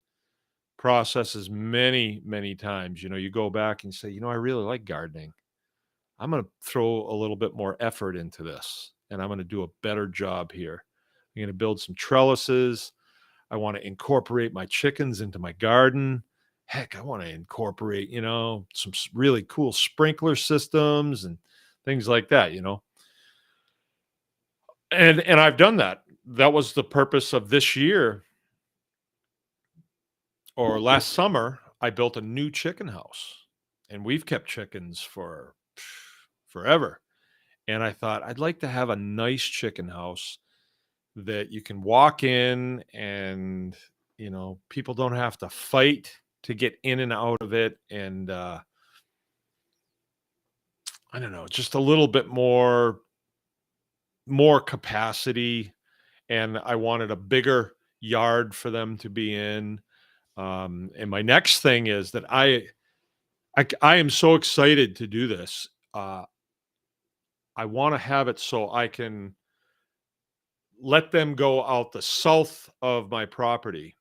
processes many times. You go back and say, I really like gardening. I'm going to throw a little bit more effort into this, and I'm going to do a better job here. I'm going to build some trellises. I want to incorporate my chickens into my garden. Heck, I want to incorporate, some really cool sprinkler systems and things like that, And I've done that. That was the purpose of this year, or last summer. I built a new chicken house, and we've kept chickens for forever. And I thought I'd like to have a nice chicken house that you can walk in and, people don't have to fight to get in and out of it. And I don't know, just a little bit more capacity. And I wanted a bigger yard for them to be in. And my next thing is that I am so excited to do this. I want to have it so I can let them go out the south of my property,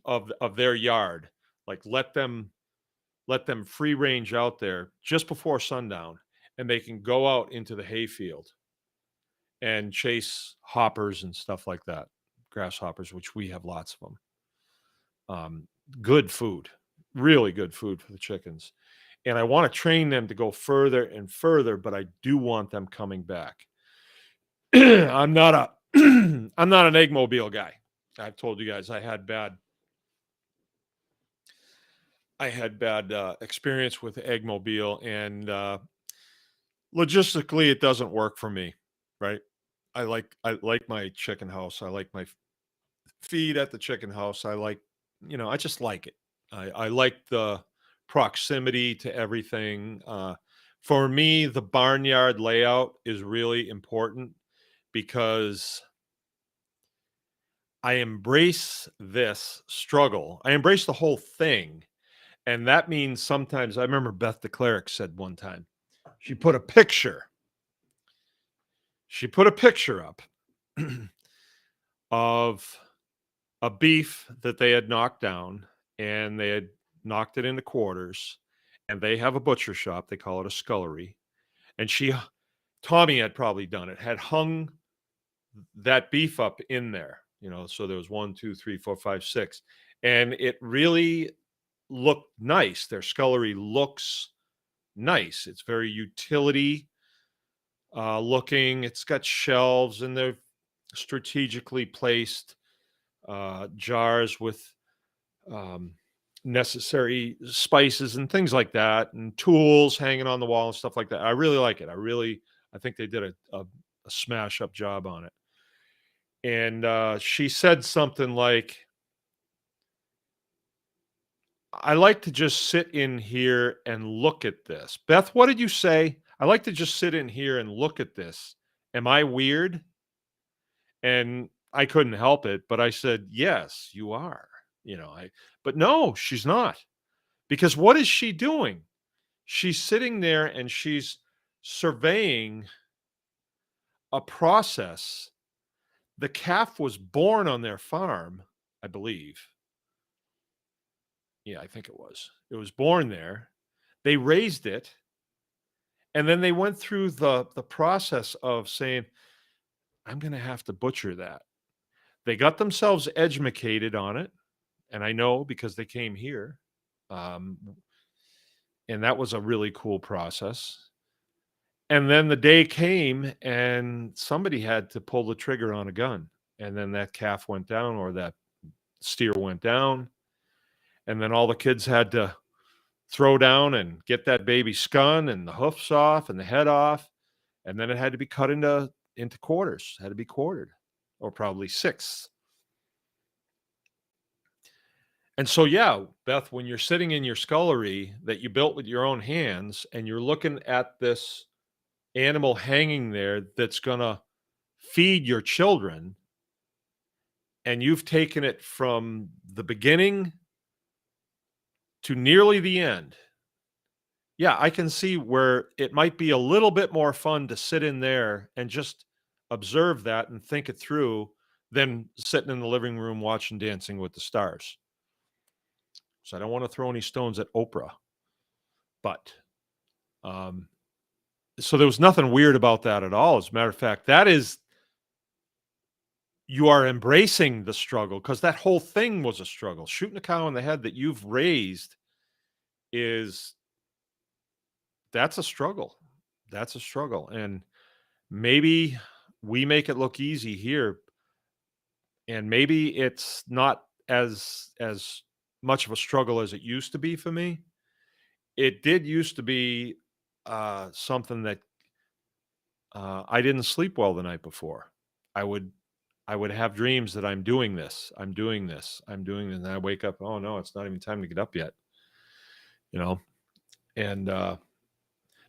of their yard. Like let them free range out there just before sundown, and they can go out into the hayfield and chase hoppers and stuff like that, grasshoppers, which we have lots of them. Good food, really good food for the chickens. And I want to train them to go further and further, but I do want them coming back. I'm not an eggmobile guy. I've told you guys I had bad experience with eggmobile, and logistically it doesn't work for me, right? I like my chicken house. I like my feed at the chicken house. I just like it. I like the proximity to everything. For me, the barnyard layout is really important because I embrace this struggle. I embrace the whole thing. And that means sometimes, I remember Beth DeClerc said one time, she put a picture up of a beef that they had knocked down, and they had knocked it into quarters, and they have a butcher shop. They call it a scullery. And Tommy had probably done it, had hung that beef up in there, so there was 1, 2, 3, 4, 5, 6. And it really looked nice. Their scullery looks nice. It's very utility looking. It's got shelves, and they're strategically placed jars with necessary spices and things like that, and tools hanging on the wall and stuff like that. I really like it. I think they did a a smash up job on it. And she said something like, I like to just sit in here and look at this. Beth, what did you say? I like to just sit in here and look at this. Am I weird? And I couldn't help it, but I said, yes, you are. But no, she's not. Because what is she doing? She's sitting there and she's surveying a process. The calf was born on their farm, I believe. Yeah, I think it was. It was born there. They raised it. And then they went through the process of saying, I'm going to have to butcher that. They got themselves educated on it. And I know because they came here. Um, and that was a really cool process. And then the day came and somebody had to pull the trigger on a gun. And then that calf went down or that steer went down. And then all the kids had to throw down and get that baby skun and the hoofs off and the head off. And then it had to be cut into quarters, had to be quartered, or probably sixths. And so, yeah, Beth, when you're sitting in your scullery that you built with your own hands and you're looking at this animal hanging there that's going to feed your children, and you've taken it from the beginning to nearly the end. Yeah, I can see where it might be a little bit more fun to sit in there and just observe that and think it through than sitting in the living room watching Dancing with the Stars. So I don't want to throw any stones at Oprah, but so there was nothing weird about that at all. As a matter of fact, you are embracing the struggle, because that whole thing was a struggle. Shooting a cow in the head that you've raised that's a struggle. That's a struggle. And maybe we make it look easy here, and maybe it's not as much of a struggle as it used to be for me. It did used to be something that I didn't sleep well the night before. I would have dreams that I'm doing this, and I wake up, oh no, it's not even time to get up yet. And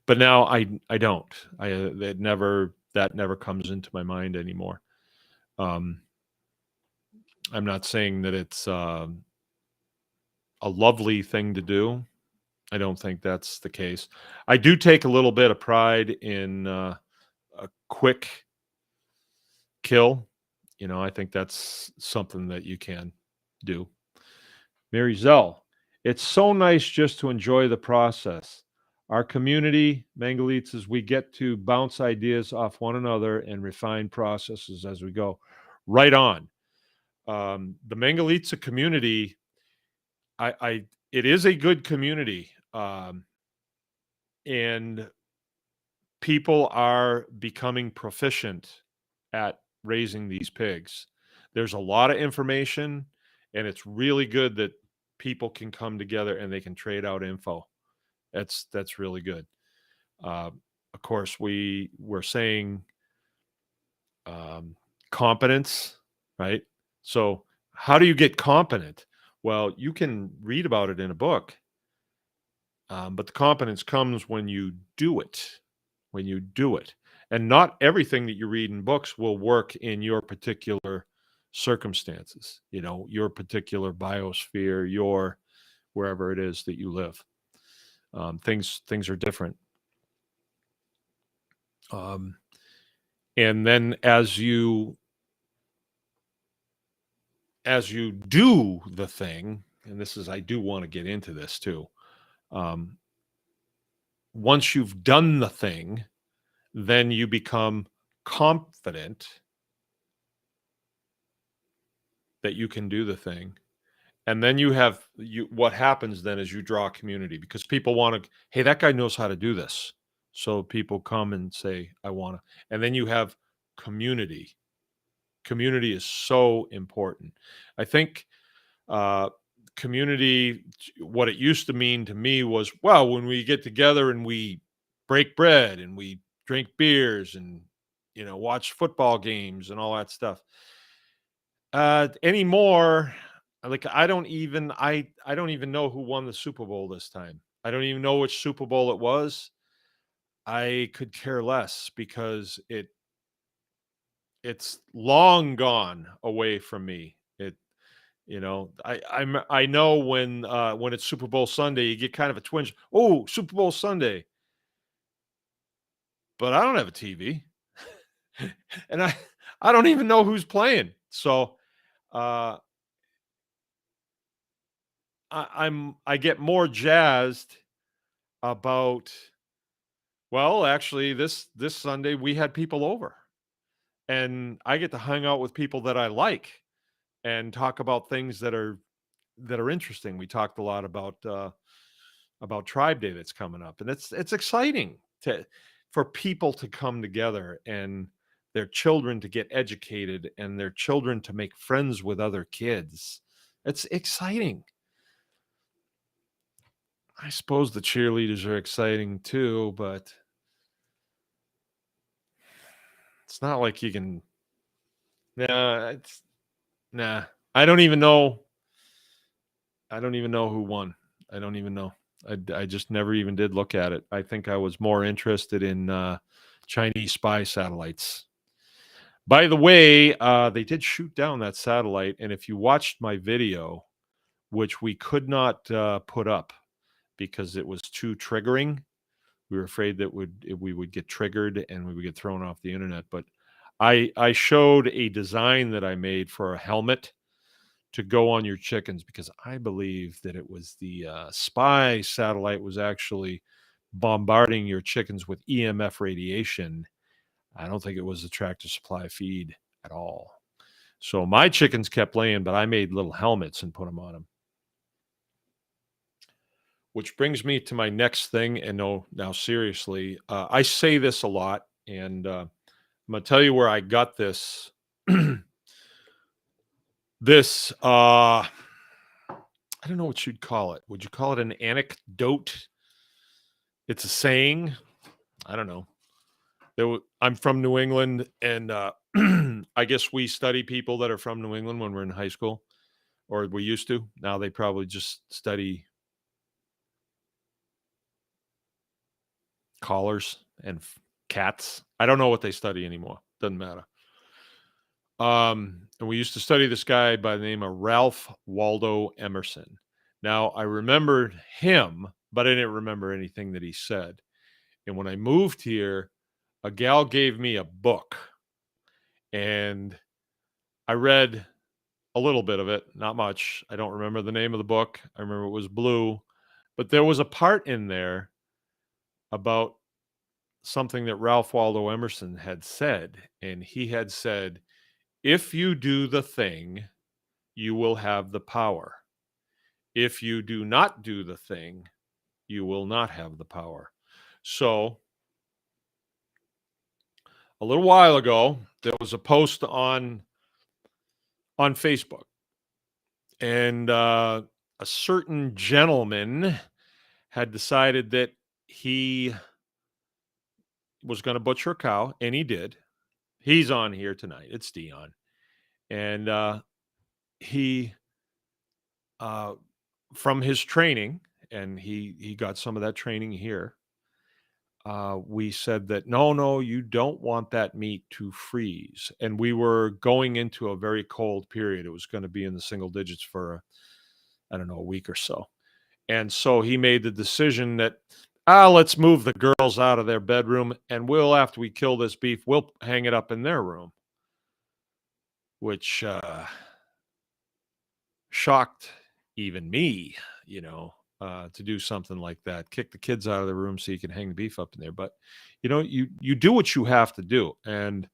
but now I don't. That never comes into my mind anymore. I'm not saying that it's a lovely thing to do. I don't think that's the case. I do take a little bit of pride in a quick kill. I think that's something that you can do. Mary Zell, it's so nice just to enjoy the process. Our community, Mangalites, we get to bounce ideas off one another and refine processes as we go. Right on. The Mangalitsa community, it is a good community, and people are becoming proficient at raising these pigs. There's a lot of information, and it's really good that people can come together and they can trade out info. That's really good. Of course, we're saying competence, right? So how do you get competent? Well, you can read about it in a book, but the competence comes when you do it. When you do it. And not everything that you read in books will work in your particular circumstances, your particular biosphere, your wherever it is that you live. Things are different. And then as you do the thing, and I do want to get into this too. Once you've done the thing, then you become confident that you can do the thing. And then what happens then is you draw a community, because people want to, hey, that guy knows how to do this. So people come and say, I want to. And then you have community. Community is so important. I think community, what it used to mean to me was, well, when we get together and we break bread and we drink beers and watch football games and all that stuff. Anymore, like I don't even know who won the Super Bowl this time. I don't even know which Super Bowl it was. I could care less because it's long gone away from me. I know when it's Super Bowl Sunday, you get kind of a twinge. Oh, Super Bowl Sunday. But I don't have a TV. And I don't even know who's playing. So uh I get more jazzed about, well, actually this Sunday we had people over and I get to hang out with people that I like and talk about things that are interesting. We talked a lot about Tribe Day that's coming up, and it's exciting for people to come together and their children to get educated and their children to make friends with other kids. It's exciting. I suppose the cheerleaders are exciting too, but it's not like you can. Nah, it's nah. I don't even know. I don't even know who won. I don't even know. I just never even did look at it. I think I was more interested in Chinese spy satellites. By the way, they did shoot down that satellite, and if you watched my video, which we could not put up because it was too triggering, we were afraid that we would get triggered and we would get thrown off the internet. But I showed a design that I made for a helmet to go on your chickens because I believe that it was the spy satellite was actually bombarding your chickens with EMF radiation. I don't think it was the Tractor Supply feed at all. So my chickens kept laying, but I made little helmets and put them on them. Which brings me to my next thing. And no, now seriously, I say this a lot, and I'm going to tell you where I got this. This, I don't know what you'd call it. Would you call it an anecdote? It's a saying. I don't know. I'm from New England, and I guess we study people that are from New England when we're in high school, or we used to. Now they probably just study collars and cats. I don't know what they study anymore. Doesn't matter. And we used to study this guy by the name of Ralph Waldo Emerson. Now I remembered him, but I didn't remember anything that he said. And when I moved here, a gal gave me a book, and I read a little bit of it, not much. I don't remember the name of the book. I remember it was blue, but there was a part in there about something that Ralph Waldo Emerson had said. And he had said, if you do the thing, you will have the power. If you do not do the thing, you will not have the power. So a little while ago, there was a post on Facebook, and a certain gentleman had decided that he was going to butcher a cow, and he did. He's on here tonight. It's Dion. And he, from his training, and he got some of that training here, we said that, no, you don't want that meat to freeze. And we were going into a very cold period. It was going to be in the single digits for, I don't know, a week or so. And so he made the decision that, let's move the girls out of their bedroom, and after we kill this beef, we'll hang it up in their room, which shocked even me, to do something like that, kick the kids out of the room so you can hang the beef up in there. But, you do what you have to do. And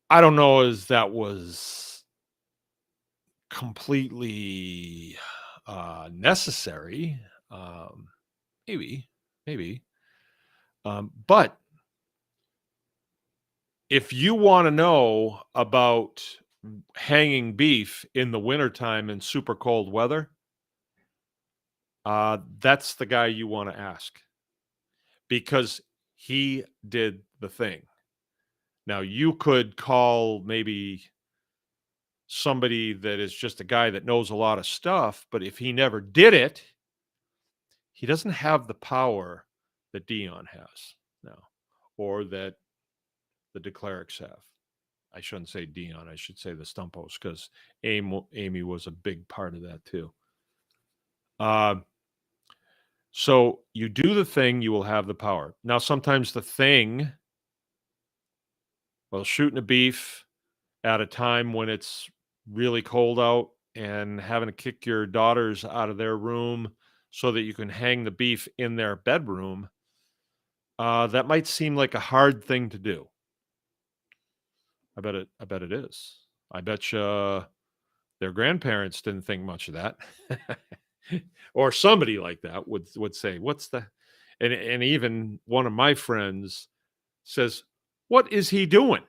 I don't know as that was completely necessary. Maybe. But if you want to know about hanging beef in the wintertime in super cold weather, that's the guy you want to ask, because He did the thing. Now, you could call maybe somebody that is just a guy that knows a lot of stuff, but if he never did it, he doesn't have the power that Dion has now, or that the Declerics have. I shouldn't say Dion, I should say the Stumpos, because Amy was a big part of that too. So you do the thing, you will have the power. Now, sometimes the thing, well, shooting a beef at a time when it's really cold out and having to kick your daughters out of their room so that you can hang the beef in their bedroom, that might seem like a hard thing to do. I bet it is. I bet you their grandparents didn't think much of that. Or somebody like that would say, "What's the?" And even one of my friends says, "What is he doing?"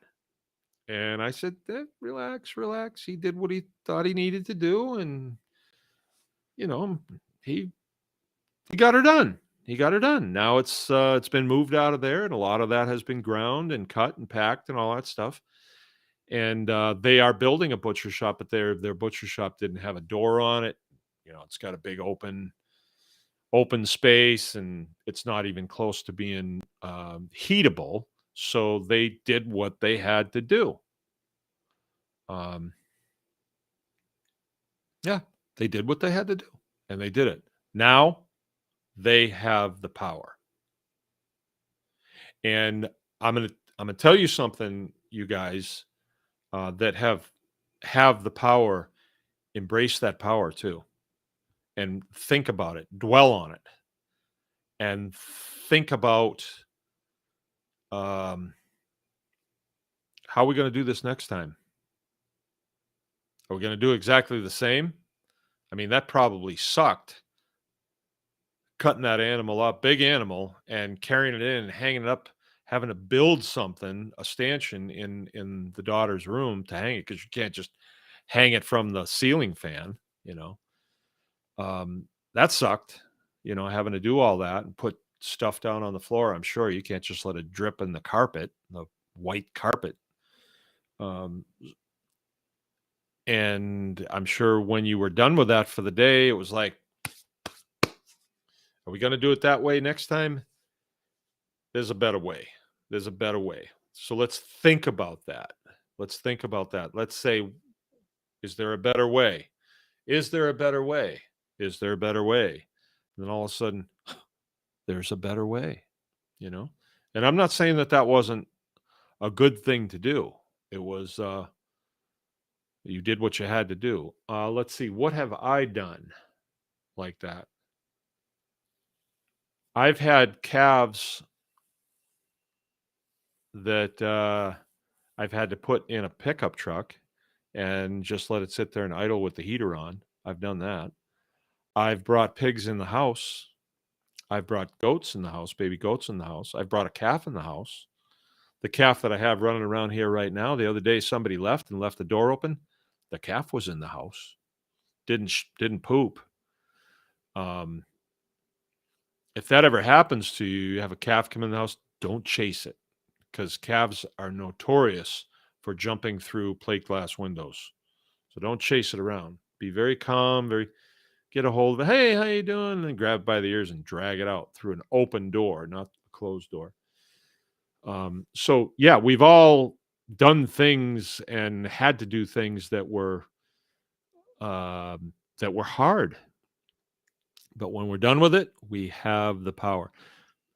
And I said, "Relax, relax. He did what he thought he needed to do, and you know, he he got her done. He got her done. Now it's been moved out of there, and a lot of that has been ground and cut and packed and all that stuff. And they are building a butcher shop, but their butcher shop didn't have a door on it. It's got a big open space, and it's not even close to being heatable. So they did what they had to do. Um, yeah, they did what they had to do, and they did it. Now they have the power, and I'm gonna tell you something, you guys that have the power. Embrace that power too, and think about it, dwell on it, and think about um, how are we going to do this next time? Are we going to do exactly the same? I mean, that probably sucked, cutting that animal up, big animal, and carrying it in and hanging it up, having to build something, a stanchion in the daughter's room to hang it, because you can't just hang it from the ceiling fan, you know. That sucked, having to do all that and put stuff down on the floor. I'm sure you can't just let it drip in the carpet, the white carpet. Um, and I'm sure when you were done with that for the day, it was like, are we going to do it that way next time? There's a better way. There's a better way. So let's think about that. Let's think about that. Let's say, is there a better way? Is there a better way? Is there a better way? And then all of a sudden, there's a better way, you know? And I'm not saying that wasn't a good thing to do. It was, you did what you had to do. Let's see, what have I done like that? I've had calves that I've had to put in a pickup truck and just let it sit there and idle with the heater on. I've done that. I've brought pigs in the house. I've brought goats in the house, baby goats in the house. I've brought a calf in the house. The calf that I have running around here right now, the other day somebody left the door open. The calf was in the house. Didn't poop. If that ever happens to you, you have a calf come in the house, don't chase it, because calves are notorious for jumping through plate glass windows. So don't chase it around. Be very calm, get a hold of it. Hey, how you doing? And grab it by the ears and drag it out through an open door, not a closed door. So yeah, we've all done things and had to do things that were hard. But when we're done with it, we have the power.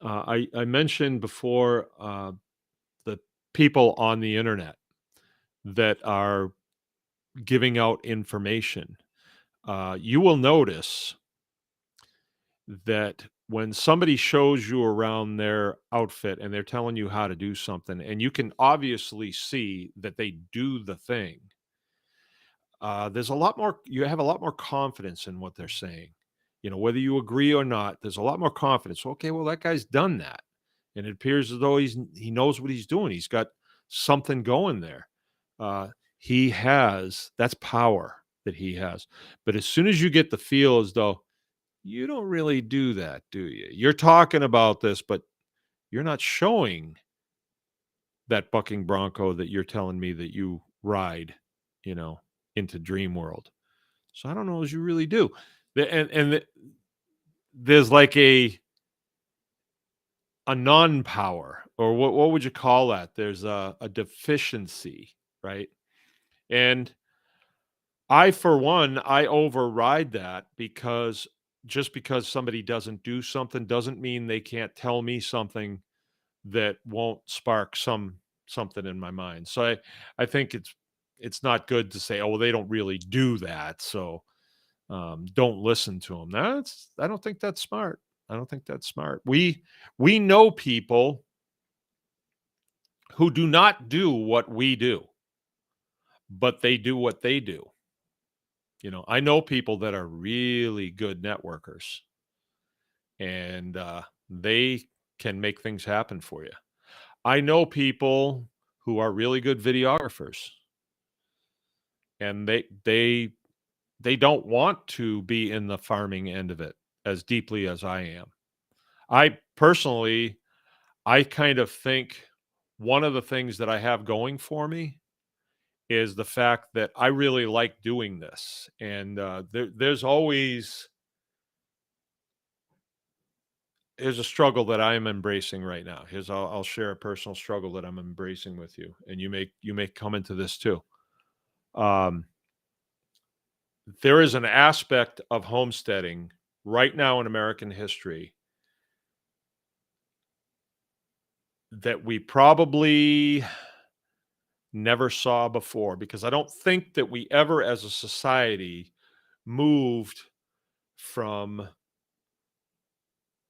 I mentioned before the people on the internet that are giving out information. You will notice that when somebody shows you around their outfit and they're telling you how to do something, and you can obviously see that they do the thing, there's a lot more, you have a lot more confidence in what they're saying. Whether you agree or not, there's a lot more confidence. Okay, well, that guy's done that. And it appears as though he knows what he's doing. He's got something going there. That's power that he has. But as soon as you get the feel as though you don't really do that, do you? You're talking about this, but you're not showing that bucking bronco that you're telling me that you ride, you know, into dream world. So I don't know as you really do. There's like a non-power, or what would you call that? There's a deficiency, right? And I, for one, I override that, because just because somebody doesn't do something doesn't mean they can't tell me something that won't spark something in my mind. So I think it's not good to say, oh, well, they don't really do that, so don't listen to them. I don't think that's smart. I don't think that's smart. We know people who do not do what we do, but they do what they do. You know, I know people that are really good networkers, and they can make things happen for you. I know people who are really good videographers, and they don't want to be in the farming end of it as deeply as I am. I personally, I kind of think one of the things that I have going for me is the fact that I really like doing this, and here's a struggle that I am embracing right now. I'll share a personal struggle that I'm embracing with you, and you may come into this too. Um, there is an aspect of homesteading right now in American history that we probably never saw before, because I don't think that we ever as a society moved from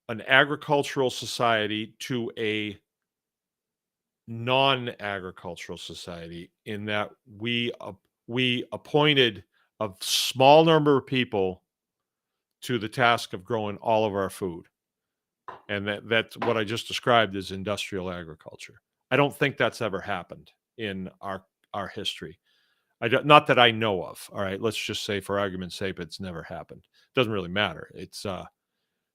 an agricultural society to a non-agricultural society, in that we appointed a small number of people to the task of growing all of our food, and that's what I just described as industrial agriculture. I don't think that's ever happened in our history. Not that I know of. All right, let's just say, for argument's sake, it's never happened. Doesn't really matter.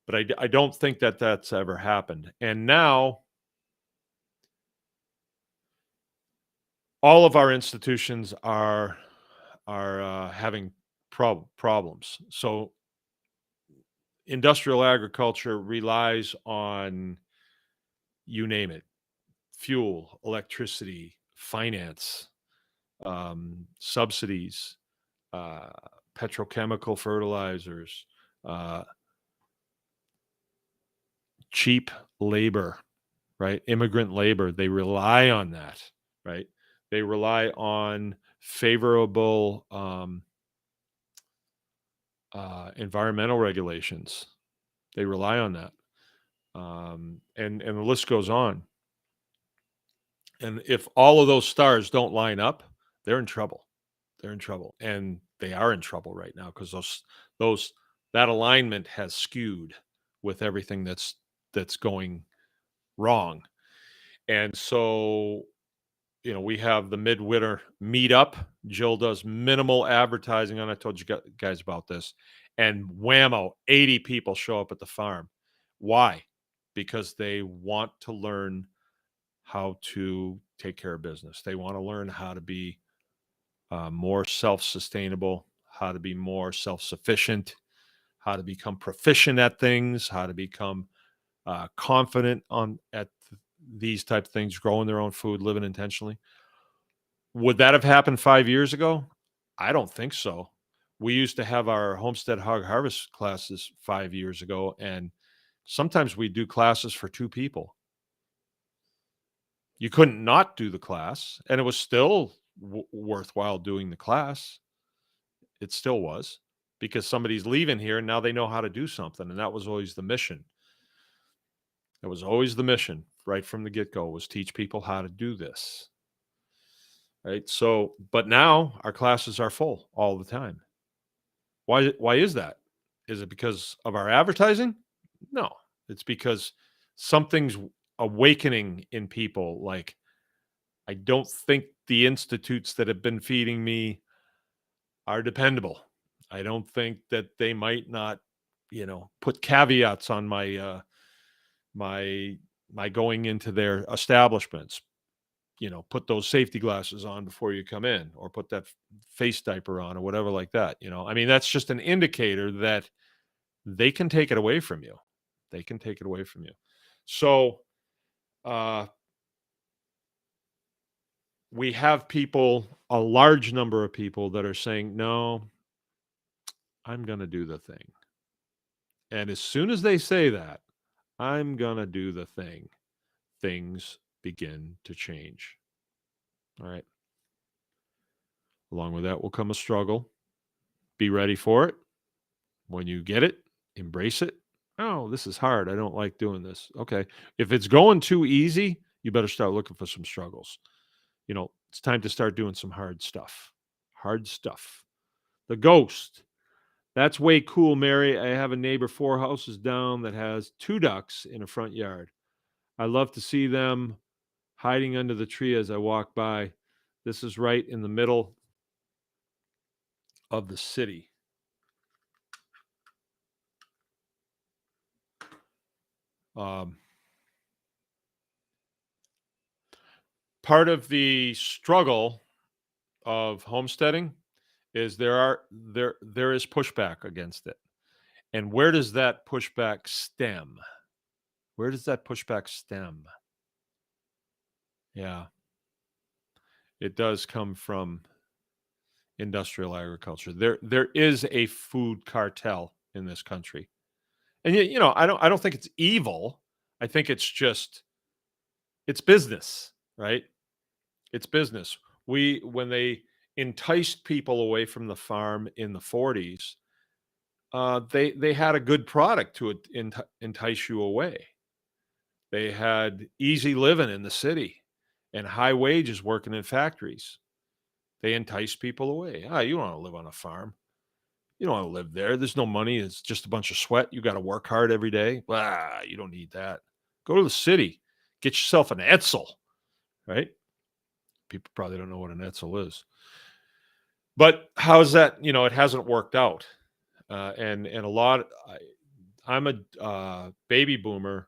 But I don't think that that's ever happened. And now all of our institutions are having problems. So industrial agriculture relies on, you name it, fuel, electricity, finance, subsidies, uh, petrochemical fertilizers, uh, cheap labor, right? Immigrant labor. They rely on that, right? They rely on favorable environmental regulations. They rely on that, and the list goes on. And if all of those stars don't line up, they're in trouble. They're in trouble, and they are in trouble right now, because those that alignment has skewed with everything that's going wrong. And so, we have the midwinter meetup. Jill does minimal advertising on it. I told you guys about this, and whammo, 80 people show up at the farm. Why? Because they want to learn how to take care of business. They want to learn how to be more self-sustainable, how to be more self-sufficient, how to become proficient at things, how to become confident at these type of things, growing their own food, living intentionally. Would that have happened 5 years ago? I don't think so. We used to have our homestead hog harvest classes 5 years ago, and sometimes we do classes for 2 people. You couldn't not do the class, and it was still worthwhile doing the class. It still was, because somebody's leaving here and now they know how to do something, and that was always the mission. That was always the mission right from the get-go, was teach people how to do this. Right? So, but now our classes are full all the time. Why is that? Is it because of our advertising? No. It's because something's awakening in people. Like, I don't think the institutes that have been feeding me are dependable. I don't think that they might not, put caveats on my by going into their establishments, put those safety glasses on before you come in, or put that face diaper on, or whatever like that. I mean, that's just an indicator that they can take it away from you. They can take it away from you. So we have a large number of people that are saying, no, I'm going to do the thing. And as soon as they say that, I'm going to do the thing, things begin to change. All right. Along with that will come a struggle. Be ready for it. When you get it, embrace it. Oh, this is hard. I don't like doing this. Okay. If it's going too easy, you better start looking for some struggles. It's time to start doing some hard stuff. Hard stuff. The ghost. That's way cool, Mary. I have a neighbor 4 houses down that has 2 ducks in a front yard. I love to see them hiding under the tree as I walk by. This is right in the middle of the city. Part of the struggle of homesteading is there is pushback against it. And where does that pushback stem? Where does that pushback stem? Yeah. It does come from industrial agriculture. There is a food cartel in this country. And I don't think it's evil. I think it's business, right? It's business. When they enticed people away from the farm in the 40s, they had a good product to entice you away. They had easy living in the city and high wages working in factories. They entice people away. You don't want to live on a farm. You don't want to live there. There's no money. It's just a bunch of sweat. You got to work hard every day. You don't need that. Go to the city. Get yourself an Etzel, right? People probably don't know what an Etzel is. But how's that? It hasn't worked out. And a lot, I'm a baby boomer.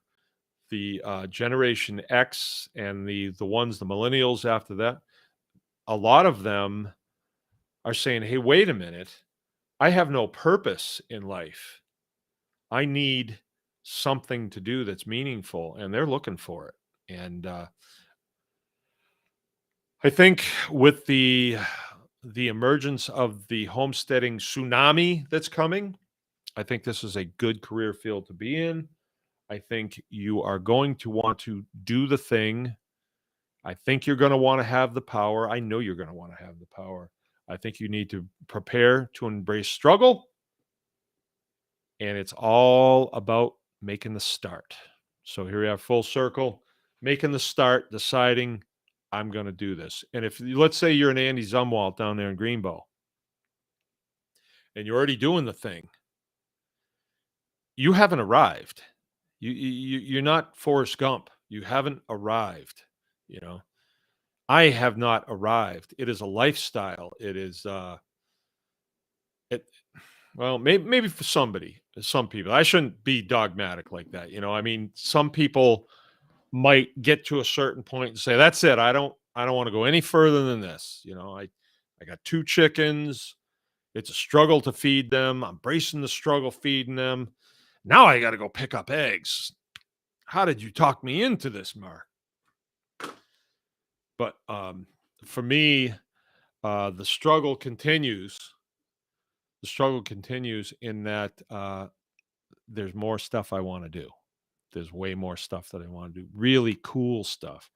The Generation X and the millennials after that, a lot of them are saying, hey, wait a minute. I have no purpose in life. I need something to do that's meaningful, and they're looking for it. And I think with the emergence of the homesteading tsunami that's coming, I think this is a good career field to be in. I think you are going to want to do the thing. I think you're going to want to have the power. I know you're going to want to have the power. I think you need to prepare to embrace struggle. And it's all about making the start. So here we have full circle, making the start, deciding I'm going to do this. And if, let's say you're an Andy Zumwalt down there in Greenbow, and you're already doing the thing, you haven't arrived. You're not Forrest Gump. You haven't arrived. I have not arrived. It is a lifestyle. It is well, maybe for some people. I shouldn't be dogmatic like that. I mean, some people might get to a certain point and say, that's it. I don't want to go any further than this. I got 2 chickens. It's a struggle to feed them. I'm bracing the struggle feeding them. Now I got to go pick up eggs. How did you talk me into this, Mark? But for me, the struggle continues. The struggle continues in that there's more stuff I want to do. There's way more stuff that I want to do. Really cool stuff.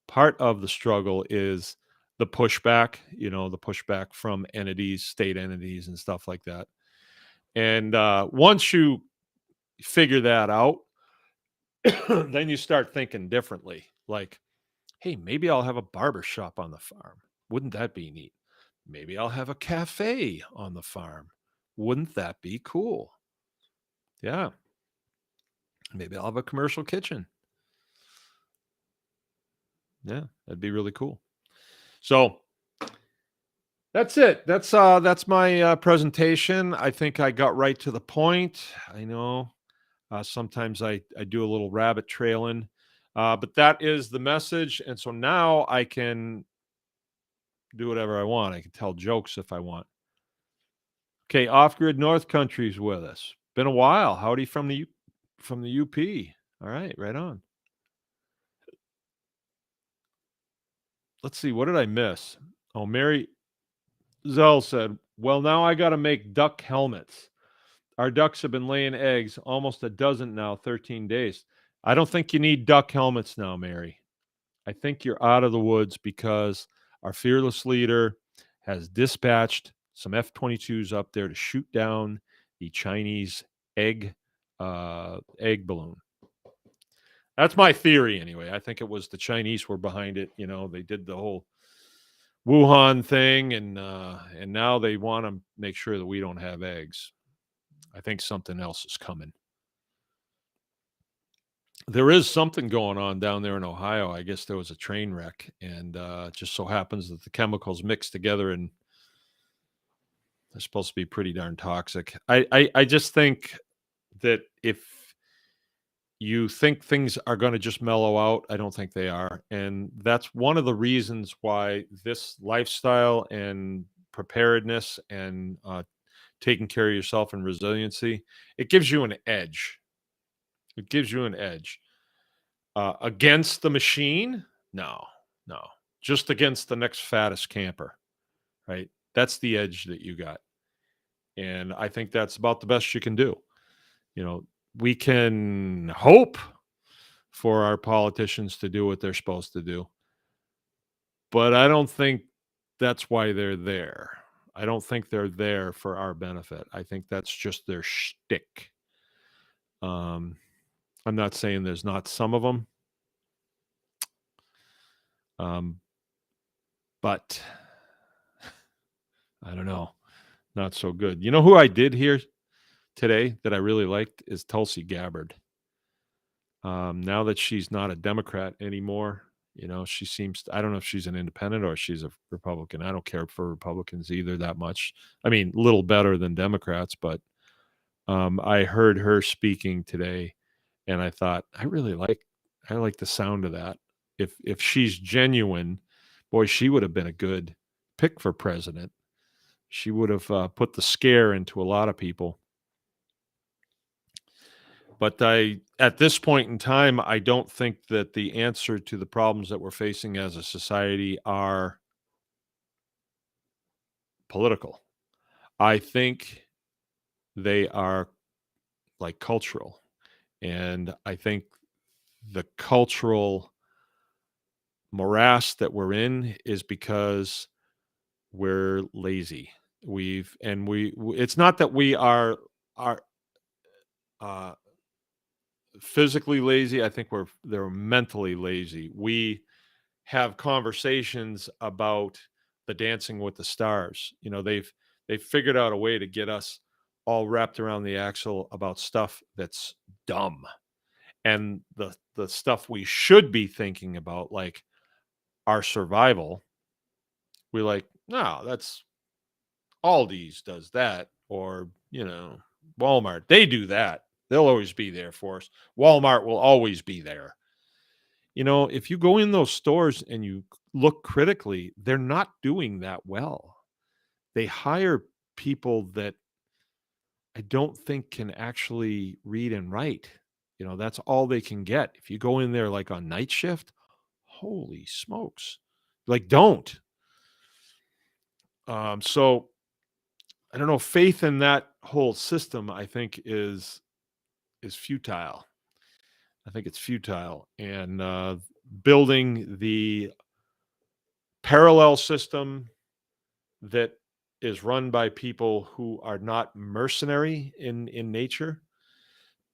Part of the struggle is the pushback, the pushback from entities, state entities and stuff like that. And once you figure that out, then you start thinking differently. Like, hey, maybe I'll have a barber shop on the farm. Wouldn't that be neat? Maybe I'll have a cafe on the farm. Wouldn't that be cool? Yeah. Maybe I'll have a commercial kitchen. Yeah, that'd be really cool. So that's it. That's my presentation. I think I got right to the point. I know sometimes I do a little rabbit trailing. But that is the message. And so now I can do whatever I want. I can tell jokes if I want. Okay, Off Grid North Country's with us. Been a while. Howdy from the UP. All right, right on. Let's see, what did I miss? Oh, Mary Zell said, well, now I got to make duck helmets. Our ducks have been laying eggs, almost a dozen now, 13 days. I don't think you need duck helmets now, Mary. I think you're out of the woods because our fearless leader has dispatched some F-22s up there to shoot down the Chinese egg balloon. That's my theory, anyway. I think it was the Chinese were behind it. You know, they did the whole Wuhan thing, and now they want to make sure that we don't have eggs. I think something else is coming. There is something going on down there in Ohio. I guess there was a train wreck, and it just so happens that the chemicals mixed together, and they're supposed to be pretty darn toxic. I just think that if you think things are going to just mellow out, I don't think they are. And that's one of the reasons why this lifestyle and preparedness and taking care of yourself and resiliency, it gives you an edge. It gives you an edge. Against the machine? No. Just against the next fattest camper, right? That's the edge that you got. And I think that's about the best you can do. You know, we can hope for our politicians to do what they're supposed to do, but I don't think that's why they're there. I don't think they're there for our benefit. I think that's just their shtick. I'm not saying there's not some of them, but I don't know. Not so good. You know who I did hear today that I really liked is Tulsi Gabbard. Now that she's not a Democrat anymore, you know, she seems I don't know if she's an independent or she's a Republican. I don't care for Republicans either that much. I mean, a little better than Democrats, but I heard her speaking today and I thought I like the sound of that. If she's genuine, boy, she would have been a good pick for president. She would have put the scare into a lot of people. But at this point in time, I don't think that the answer to the problems that we're facing as a society are political. I think they are like cultural. And I think the cultural morass that we're in is because we're lazy. It's not that we are uh, physically lazy. I think they're mentally lazy. We have conversations about the Dancing with the Stars. You know, they've figured out a way to get us all wrapped around the axle about stuff that's dumb. And the stuff we should be thinking about, like our survival, we're like, no, that's Aldi's does that, or you know, Walmart, they do that. They'll always be there for us. Walmart will always be there. You know, if you go in those stores and you look critically, they're not doing that well. They hire people that I don't think can actually read and write. You know, that's all they can get. If you go in there like on night shift, holy smokes. Like, don't. So I don't know. Faith in that whole system, I think, is futile. I think it's futile. And building the parallel system that is run by people who are not mercenary in nature,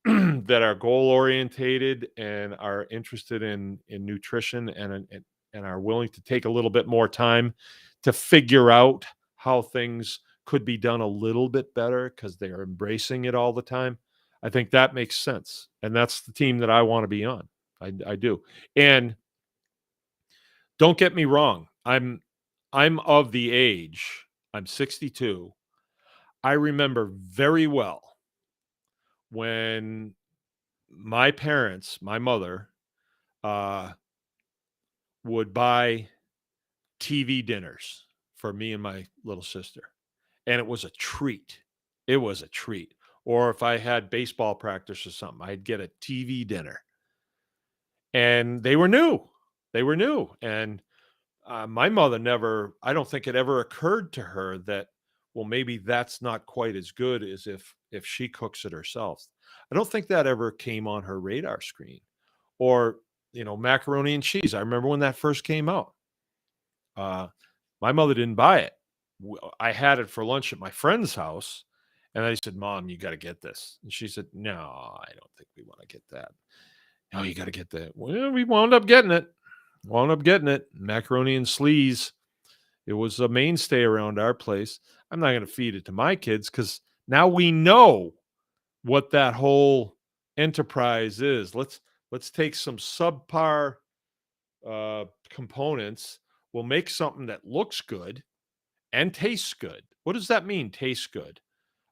that are goal orientated and are interested in nutrition and are willing to take a little bit more time to figure out how things could be done a little bit better because they are embracing it all the time. I think that makes sense, and that's the team that I want to be on. I do. And don't get me wrong, I'm of the age, I'm 62. I remember very well when my parents, my mother, would buy TV dinners for me and my little sister. And it was a treat. It was a treat. Or if I had baseball practice or something, I'd get a TV dinner. And they were new. They were new. And my mother never, I don't think it ever occurred to her that, well, maybe that's not quite as good as if she cooks it herself. I don't think that ever came on her radar screen. Or, macaroni and cheese. I remember when that first came out. My mother didn't buy it. I had it for lunch at my friend's house, and I said, "Mom, you got to get this." And she said, "No, I don't think we want to get that." "No, you got to get that." Well, we wound up getting it. Macaroni and sleaze. It was a mainstay around our place. I'm not going to feed it to my kids because now we know what that whole enterprise is. Let's take some subpar components. We'll make something that looks good and tastes good. What does that mean, tastes good?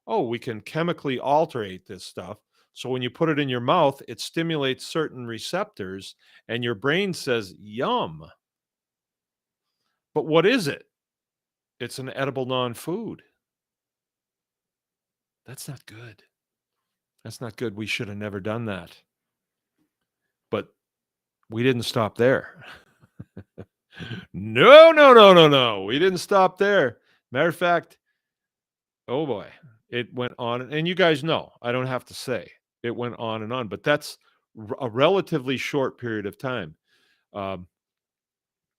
Oh, we can chemically alterate this stuff. So when you put it in your mouth, it stimulates certain receptors and your brain says, yum. But what is it? It's an edible non-food. That's not good. That's not good. We should have never done that. But we didn't stop there. No. We didn't stop there. Matter of fact, oh boy, it went on. And you guys know, I don't have to say, it went on and on. But that's a relatively short period of time.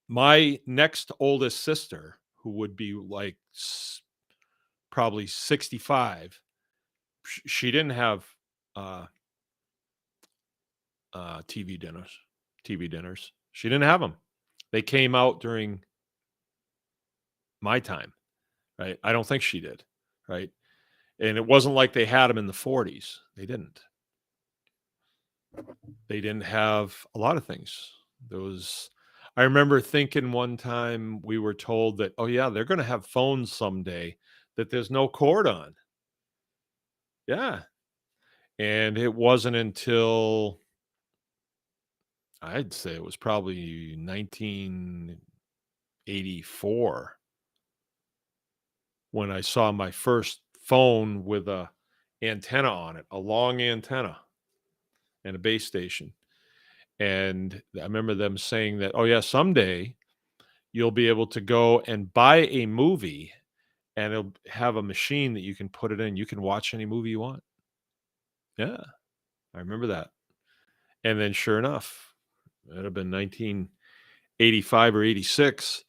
My next oldest sister, who would be like probably 65, she didn't have TV dinners. She didn't have them. They came out during my time, right? I don't think she did, right? And it wasn't like they had them in the 40s. They didn't. They didn't have a lot of things. I remember thinking one time we were told that, oh yeah, they're going to have phones someday that there's no cord on. Yeah. And it wasn't until I'd say it was probably 1984 when I saw my first phone with a antenna on it, a long antenna and a base station. And I remember them saying that, oh yeah, someday you'll be able to go and buy a movie and it'll have a machine that you can put it in. You can watch any movie you want. Yeah, I remember that. And then sure enough, it'd have been 1985 or 86.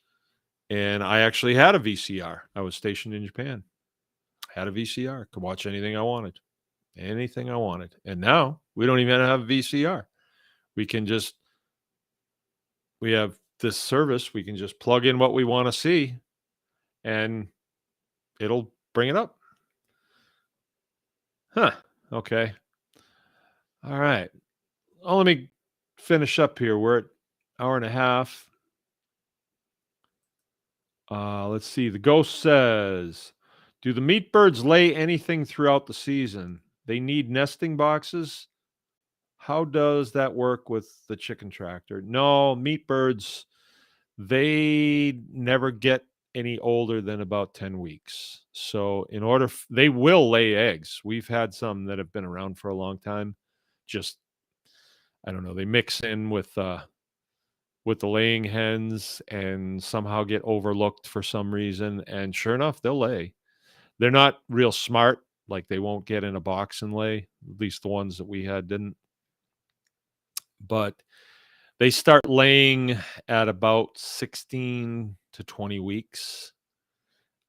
And I actually had a VCR. I was stationed in Japan. I had a VCR. Could watch anything I wanted. Anything I wanted. And now we don't even have a VCR. We have this service. We can just plug in what we want to see and it'll bring it up. Huh. Okay. All right. Well, let me finish up here. We're at hour and a half. Let's see. The ghost says, do the meat birds lay anything throughout the season? They need nesting boxes. How does that work with the chicken tractor? No, meat birds, they never get any older than about 10 weeks. So they will lay eggs. We've had some that have been around for a long time. Just, I don't know, they mix in with the laying hens and somehow get overlooked for some reason. And sure enough, they'll lay. They're not real smart. Like they won't get in a box and lay. At least the ones that we had didn't. But they start laying at about 16 to 20 weeks.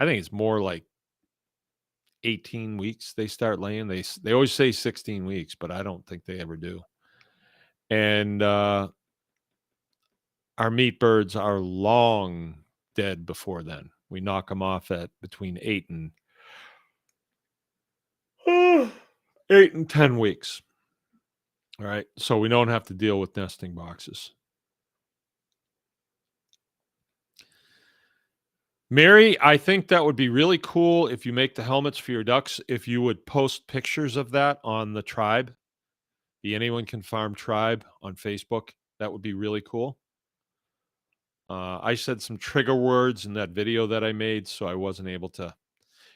I think it's more like 18 weeks they start laying. They always say 16 weeks, but I don't think they ever do. And our meat birds are long dead before then. We knock them off at between 8 and 10 weeks. All right. So we don't have to deal with nesting boxes. Mary, I think that would be really cool if you make the helmets for your ducks, if you would post pictures of that on the tribe, the Anyone Can Farm tribe on Facebook. That would be really cool. I said some trigger words in that video that I made, so I wasn't able to.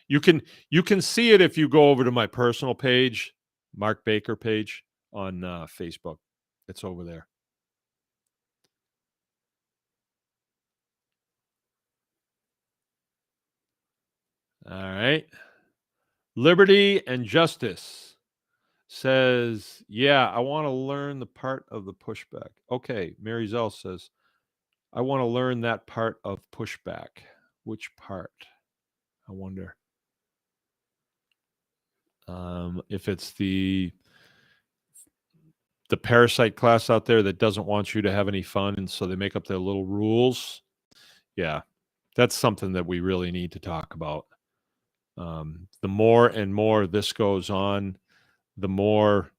You can see it if you go over to my personal page, Mark Baker page on Facebook. It's over there. All right. Liberty and Justice says, yeah, I want to learn the part of the pushback. Okay. Mary Zell says, I want to learn that part of pushback. Which part? I wonder. If it's the parasite class out there that doesn't want you to have any fun, and so they make up their little rules. Yeah, that's something that we really need to talk about. The more and more this goes on, the more,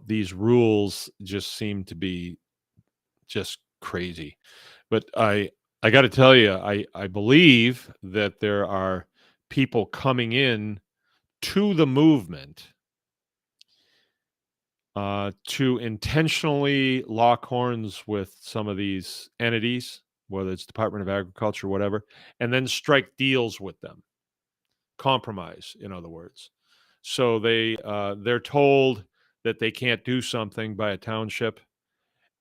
these rules just seem to be just crazy. But I got to tell you, I believe that there are people coming in to the movement to intentionally lock horns with some of these entities, whether it's Department of Agriculture or whatever, and then strike deals with them. Compromise, in other words. So they're told that they can't do something by a township,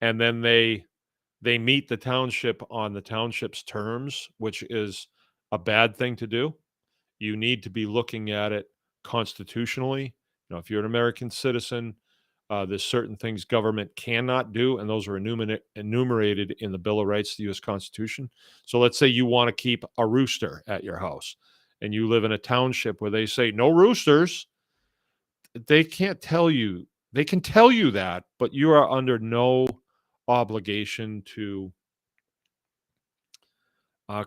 and then they meet the township on the township's terms, which is a bad thing to do. You need to be looking at it constitutionally. If you're an American citizen, there's certain things government cannot do, and those are enumerated in the Bill of Rights of the U.S. Constitution. So let's say you want to keep a rooster at your house, and you live in a township where they say no roosters. They can't tell you. They can tell you that, but you are under no obligation to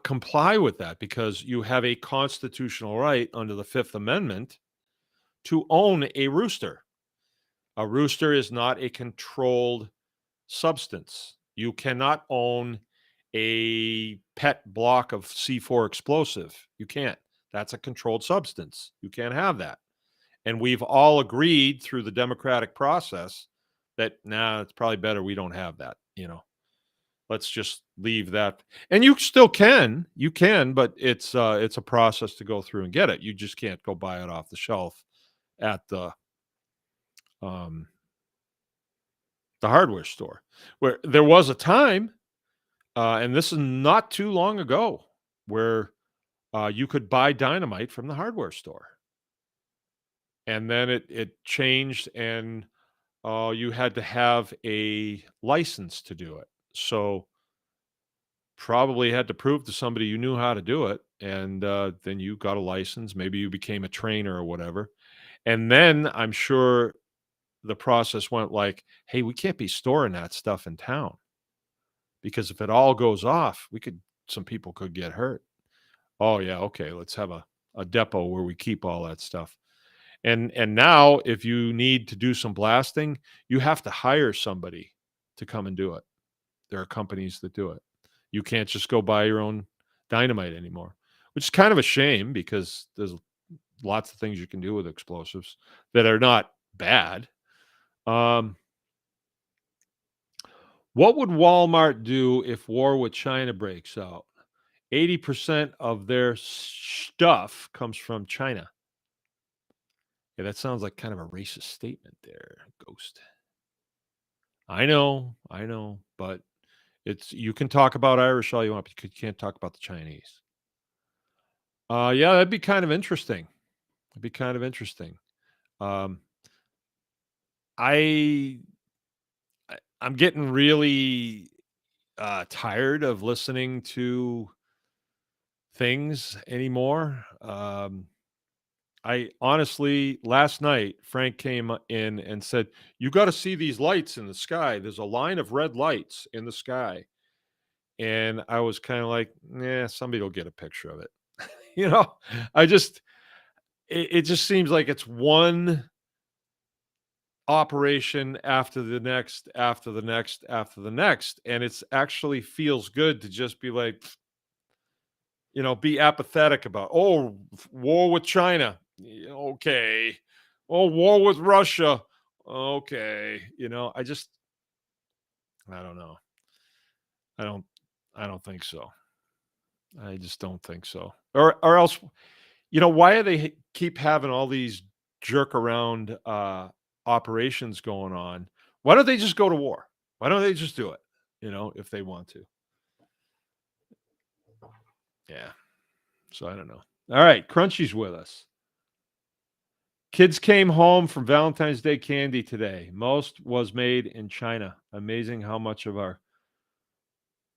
comply with that, because you have a constitutional right under the Fifth Amendment to own a rooster. A rooster is not a controlled substance. You cannot own a pet block of C4 explosive. You can't. That's a controlled substance. You can't have that. And we've all agreed through the democratic process that, it's probably better we don't have that, Let's just leave that. And you still can. You can, but it's a process to go through and get it. You just can't go buy it off the shelf at the hardware store. Where there was a time, and this is not too long ago, where you could buy dynamite from the hardware store. And then it changed, and you had to have a license to do it. So probably had to prove to somebody you knew how to do it, and then you got a license. Maybe you became a trainer or whatever. And then I'm sure the process went like, hey, we can't be storing that stuff in town, because if it all goes off, some people could get hurt. Oh yeah, okay, let's have a depot where we keep all that stuff. And now if you need to do some blasting, you have to hire somebody to come and do it. There are companies that do it. You can't just go buy your own dynamite anymore, which is kind of a shame, because there's lots of things you can do with explosives that are not bad. What would Walmart do if war with China breaks out? 80% of their stuff comes from China. Yeah, that sounds like kind of a racist statement there, Ghost. I know, but you can talk about Irish all you want, but you can't talk about the Chinese. Yeah, that'd be kind of interesting. I'm getting really tired of listening to things anymore. I honestly, last night, Frank came in and said, you got to see these lights in the sky. There's a line of red lights in the sky. And I was kind of like, somebody will get a picture of it. I just, it just seems like it's one operation after the next, after the next, after the next. And it's actually feels good to just be like, be apathetic about, war with China. Okay. Oh, war with Russia. Okay. I don't know. I don't. I don't think so. I just don't think so. Or else, why are they keep having all these jerk around operations going on? Why don't they just go to war? Why don't they just do it? If they want to. Yeah. So I don't know. All right, Crunchy's with us. Kids came home from Valentine's Day candy today. Most was made in China. Amazing how much of our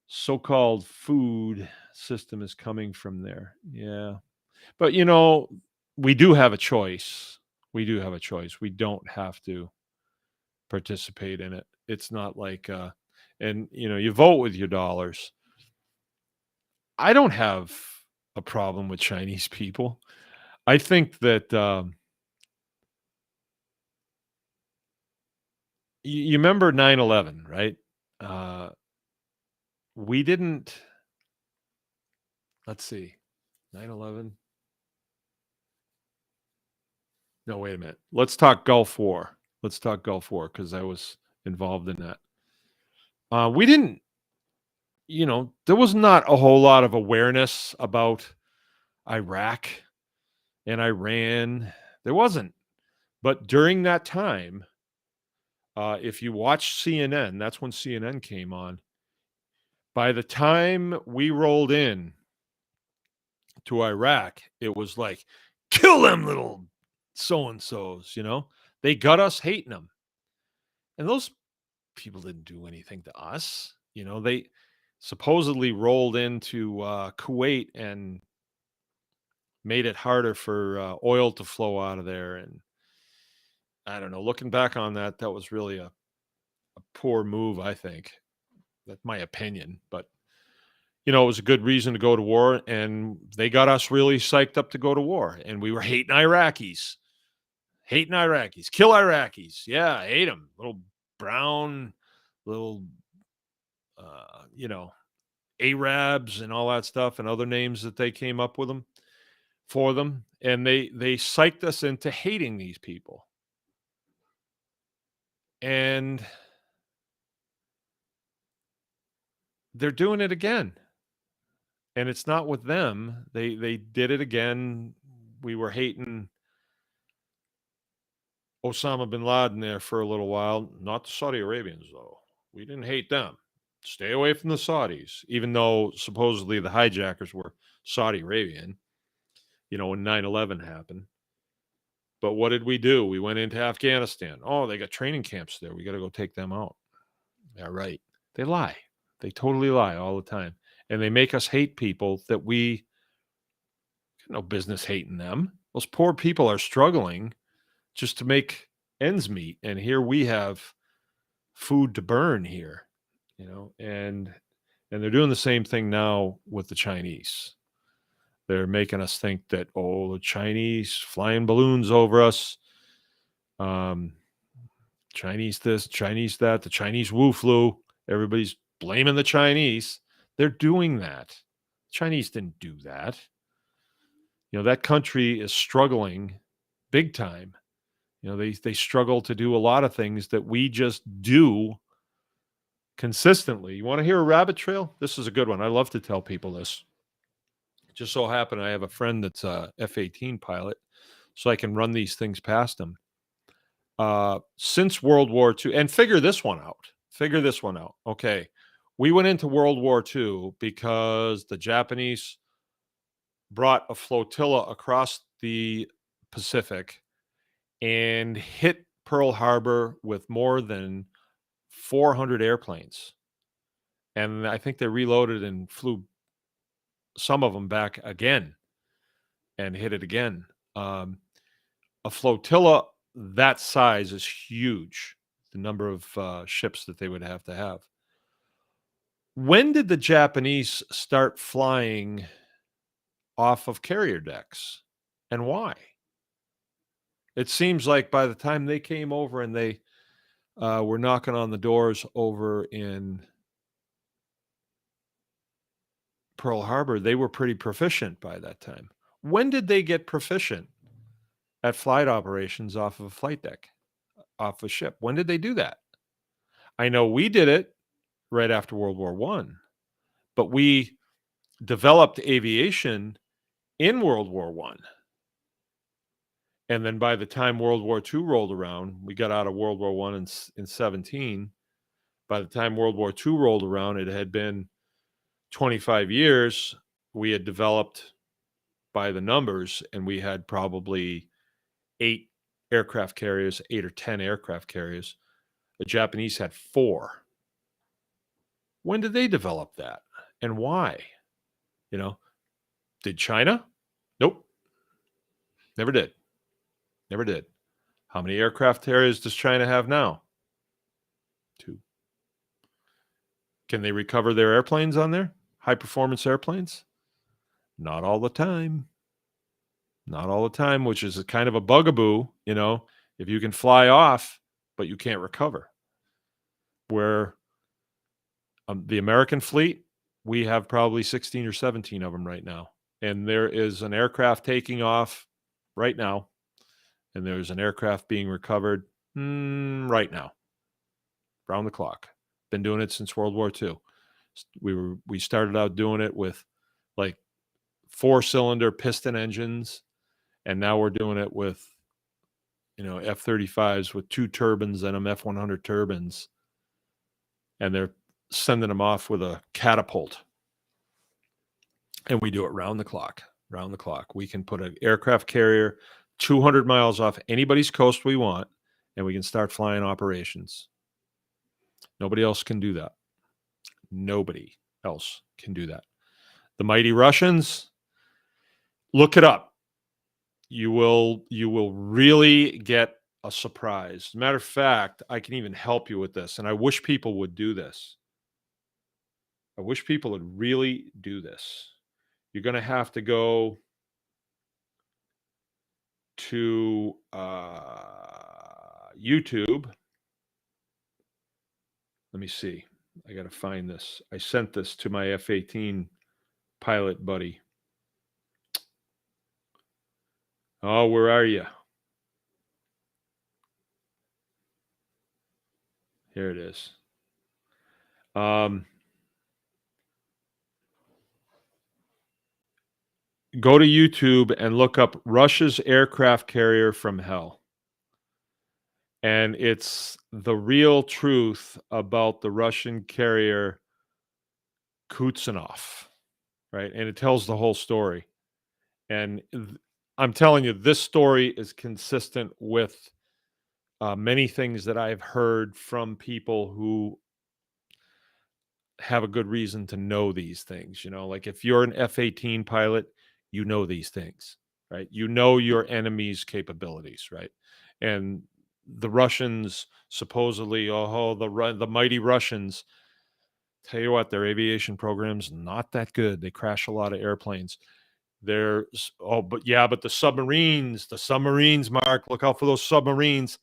so-called food system is coming from there. Yeah. But we do have a choice. We do have a choice. We don't have to participate in it. It's not like and you vote with your dollars. I don't have a problem with Chinese people. I think that you remember 9/11, right? Uh we didn't, let's see. 9/11. No, wait a minute. Let's talk Gulf War. Let's talk Gulf War because I was involved in that. We didn't, there was not a whole lot of awareness about Iraq and Iran. There wasn't. But during that time, if you watch CNN, that's when CNN came on. By the time we rolled in to Iraq, it was like, kill them little so and so's, They got us hating them. And those people didn't do anything to us. They supposedly rolled into Kuwait and made it harder for oil to flow out of there. And I don't know, looking back on that, that was really a poor move, I think. That's my opinion. But, it was a good reason to go to war. And they got us really psyched up to go to war. And we were hating Iraqis. Hating Iraqis. Kill Iraqis. Yeah, hate them. Little brown, little, Arabs and all that stuff and other names that they came up with them for them. And they psyched us into hating these people. And they're doing it again. And it's not with them. They did it again. We were hating Osama bin Laden there for a little while. Not the Saudi Arabians, though. We didn't hate them. Stay away from the Saudis, even though supposedly the hijackers were Saudi Arabian, when 9/11 happened. But what did we do? We went into Afghanistan. Oh, they got training camps there. We got to go take them out. Yeah, right. They lie. They totally lie all the time. And they make us hate people that we got no business hating them. Those poor people are struggling just to make ends meet. And here we have food to burn here, and they're doing the same thing now with the Chinese. They're making us think that, the Chinese flying balloons over us, Chinese this, Chinese that, the Chinese Wu flu. Everybody's blaming the Chinese. They're doing that. Chinese didn't do that. That country is struggling big time. They struggle to do a lot of things that we just do consistently. You want to hear a rabbit trail? This is a good one. I love to tell people this. It just so happened I have a friend that's a F-18 pilot, so I can run these things past him. Since World War II, and figure this one out. Okay. We went into World War II because the Japanese brought a flotilla across the Pacific and hit Pearl Harbor with more than 400 airplanes. And I think they reloaded and flew some of them back again and hit it again. A flotilla that size is huge, the number of ships that they would have to have. When did the Japanese start flying off of carrier decks, and why? It seems like by the time they came over and they were knocking on the doors over in Pearl Harbor, they were pretty proficient by that time. When did they get proficient at flight operations off of a flight deck, off a ship? When did they do that? I know we did it right after World War One, but we developed aviation in World War One. And then by the time World War II rolled around, we got out of World War One in 17. By the time World War II rolled around, it had been 25 years. We had developed by the numbers, and we had probably 8 aircraft carriers, 8 or 10 aircraft carriers. The Japanese had 4. When did they develop that? And why? You know, did China? Nope. Never did. Never did. How many aircraft carriers does China have now? 2. Can they recover their airplanes on there? High performance airplanes? Not all the time. Not all the time, which is a kind of a bugaboo, if you can fly off, but you can't recover. Where the American fleet, we have probably 16 or 17 of them right now. And there is an aircraft taking off right now. And there's an aircraft being recovered right now, round the clock. Been doing it since World War II. We started out doing it with like 4-cylinder piston engines, and now we're doing it with F-35s with 2 turbines and them F-100 turbines, and they're sending them off with a catapult. And we do it round the clock. We can put an aircraft carrier 200 miles off anybody's coast we want, and we can start flying operations. Nobody else can do that. Nobody else can do that. The mighty Russians, look it up. You will really get a surprise. As a matter of fact, I can even help you with this, and I wish people would do this. I wish people would really do this. You're going to have to go to YouTube. Let me see. I got to find this. I sent this to my F-18 pilot buddy. Oh, where are you? Here it is. Go to YouTube and look up Russia's aircraft carrier from hell. And it's the real truth about the Russian carrier Kutsunov, right? And it tells the whole story. And I'm telling you, this story is consistent with many things that I've heard from people who have a good reason to know these things. Like if you're an F-18 pilot, you know these things, right? You know your enemy's capabilities, right? And the Russians supposedly, the mighty Russians, tell you what, their aviation program's not that good. They crash a lot of airplanes. But the submarines, Mark, look out for those submarines.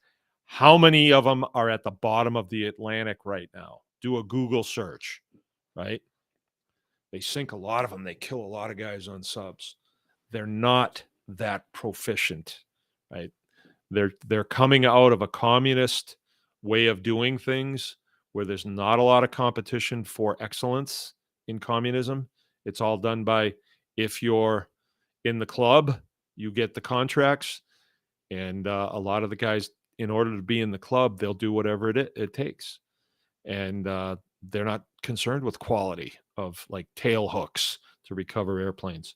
How many of them are at the bottom of the Atlantic right now? Do a Google search, right? They sink a lot of them. They kill a lot of guys on subs. They're not that proficient, right? They're coming out of a communist way of doing things where there's not a lot of competition for excellence in communism. It's all done by, if you're in the club, you get the contracts. And a lot of the guys, in order to be in the club, they'll do whatever it takes. And they're not concerned with quality of like tail hooks to recover airplanes.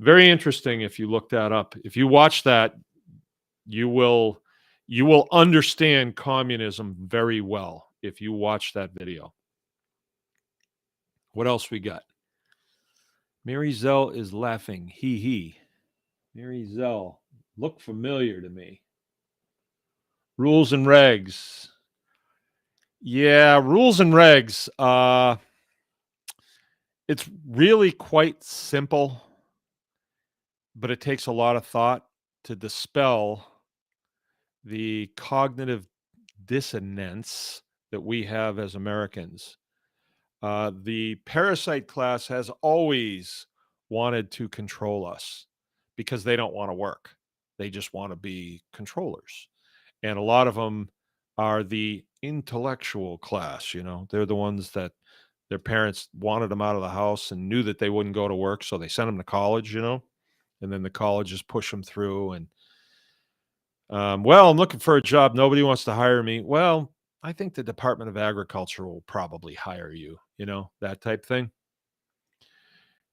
Very interesting if you look that up. If you watch that, you will understand communism very well if you watch that video. What else we got? Mary Zell is laughing. Hee. Mary Zell, look familiar to me. Rules and regs. Yeah, rules and regs. It's really quite simple, but it takes a lot of thought to dispel the cognitive dissonance that we have as Americans. The parasite class has always wanted to control us because they don't want to work. They just want to be controllers. And a lot of them are the intellectual class. They're the ones that their parents wanted them out of the house and knew that they wouldn't go to work, so they sent them to college, and then the colleges push them through. And well, I'm looking for a job. Nobody wants to hire me. Well, I think the Department of Agriculture will probably hire you, that type thing.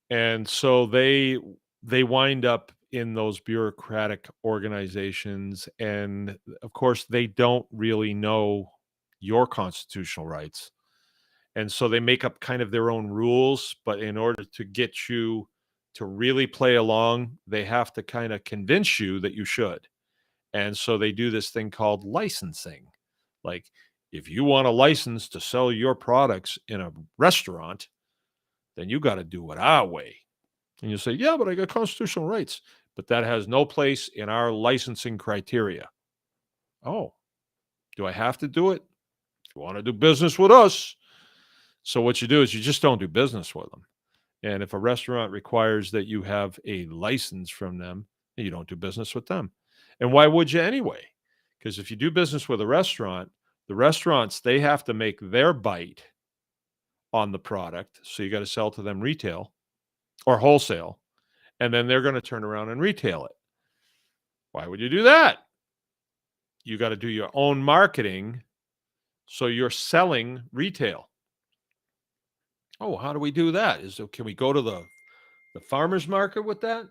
And so they wind up in those bureaucratic organizations, and of course they don't really know your constitutional rights. And so they make up kind of their own rules, but in order to get you to really play along, they have to kind of convince you that you should. And so they do this thing called licensing. Like, if you want a license to sell your products in a restaurant, then you got to do it our way. And you say, yeah, but I got constitutional rights. But that has no place in our licensing criteria. Oh, do I have to do it? If you want to do business with us. So what you do is you just don't do business with them. And if a restaurant requires that you have a license from them, you don't do business with them. And why would you anyway? Because if you do business with a restaurant, the restaurants, they have to make their bite on the product. So you got to sell to them retail or wholesale. And then they're going to turn around and retail it. Why would you do that? You got to do your own marketing. So you're selling retail. Oh, how do we do that? Can we go to the farmer's market with that?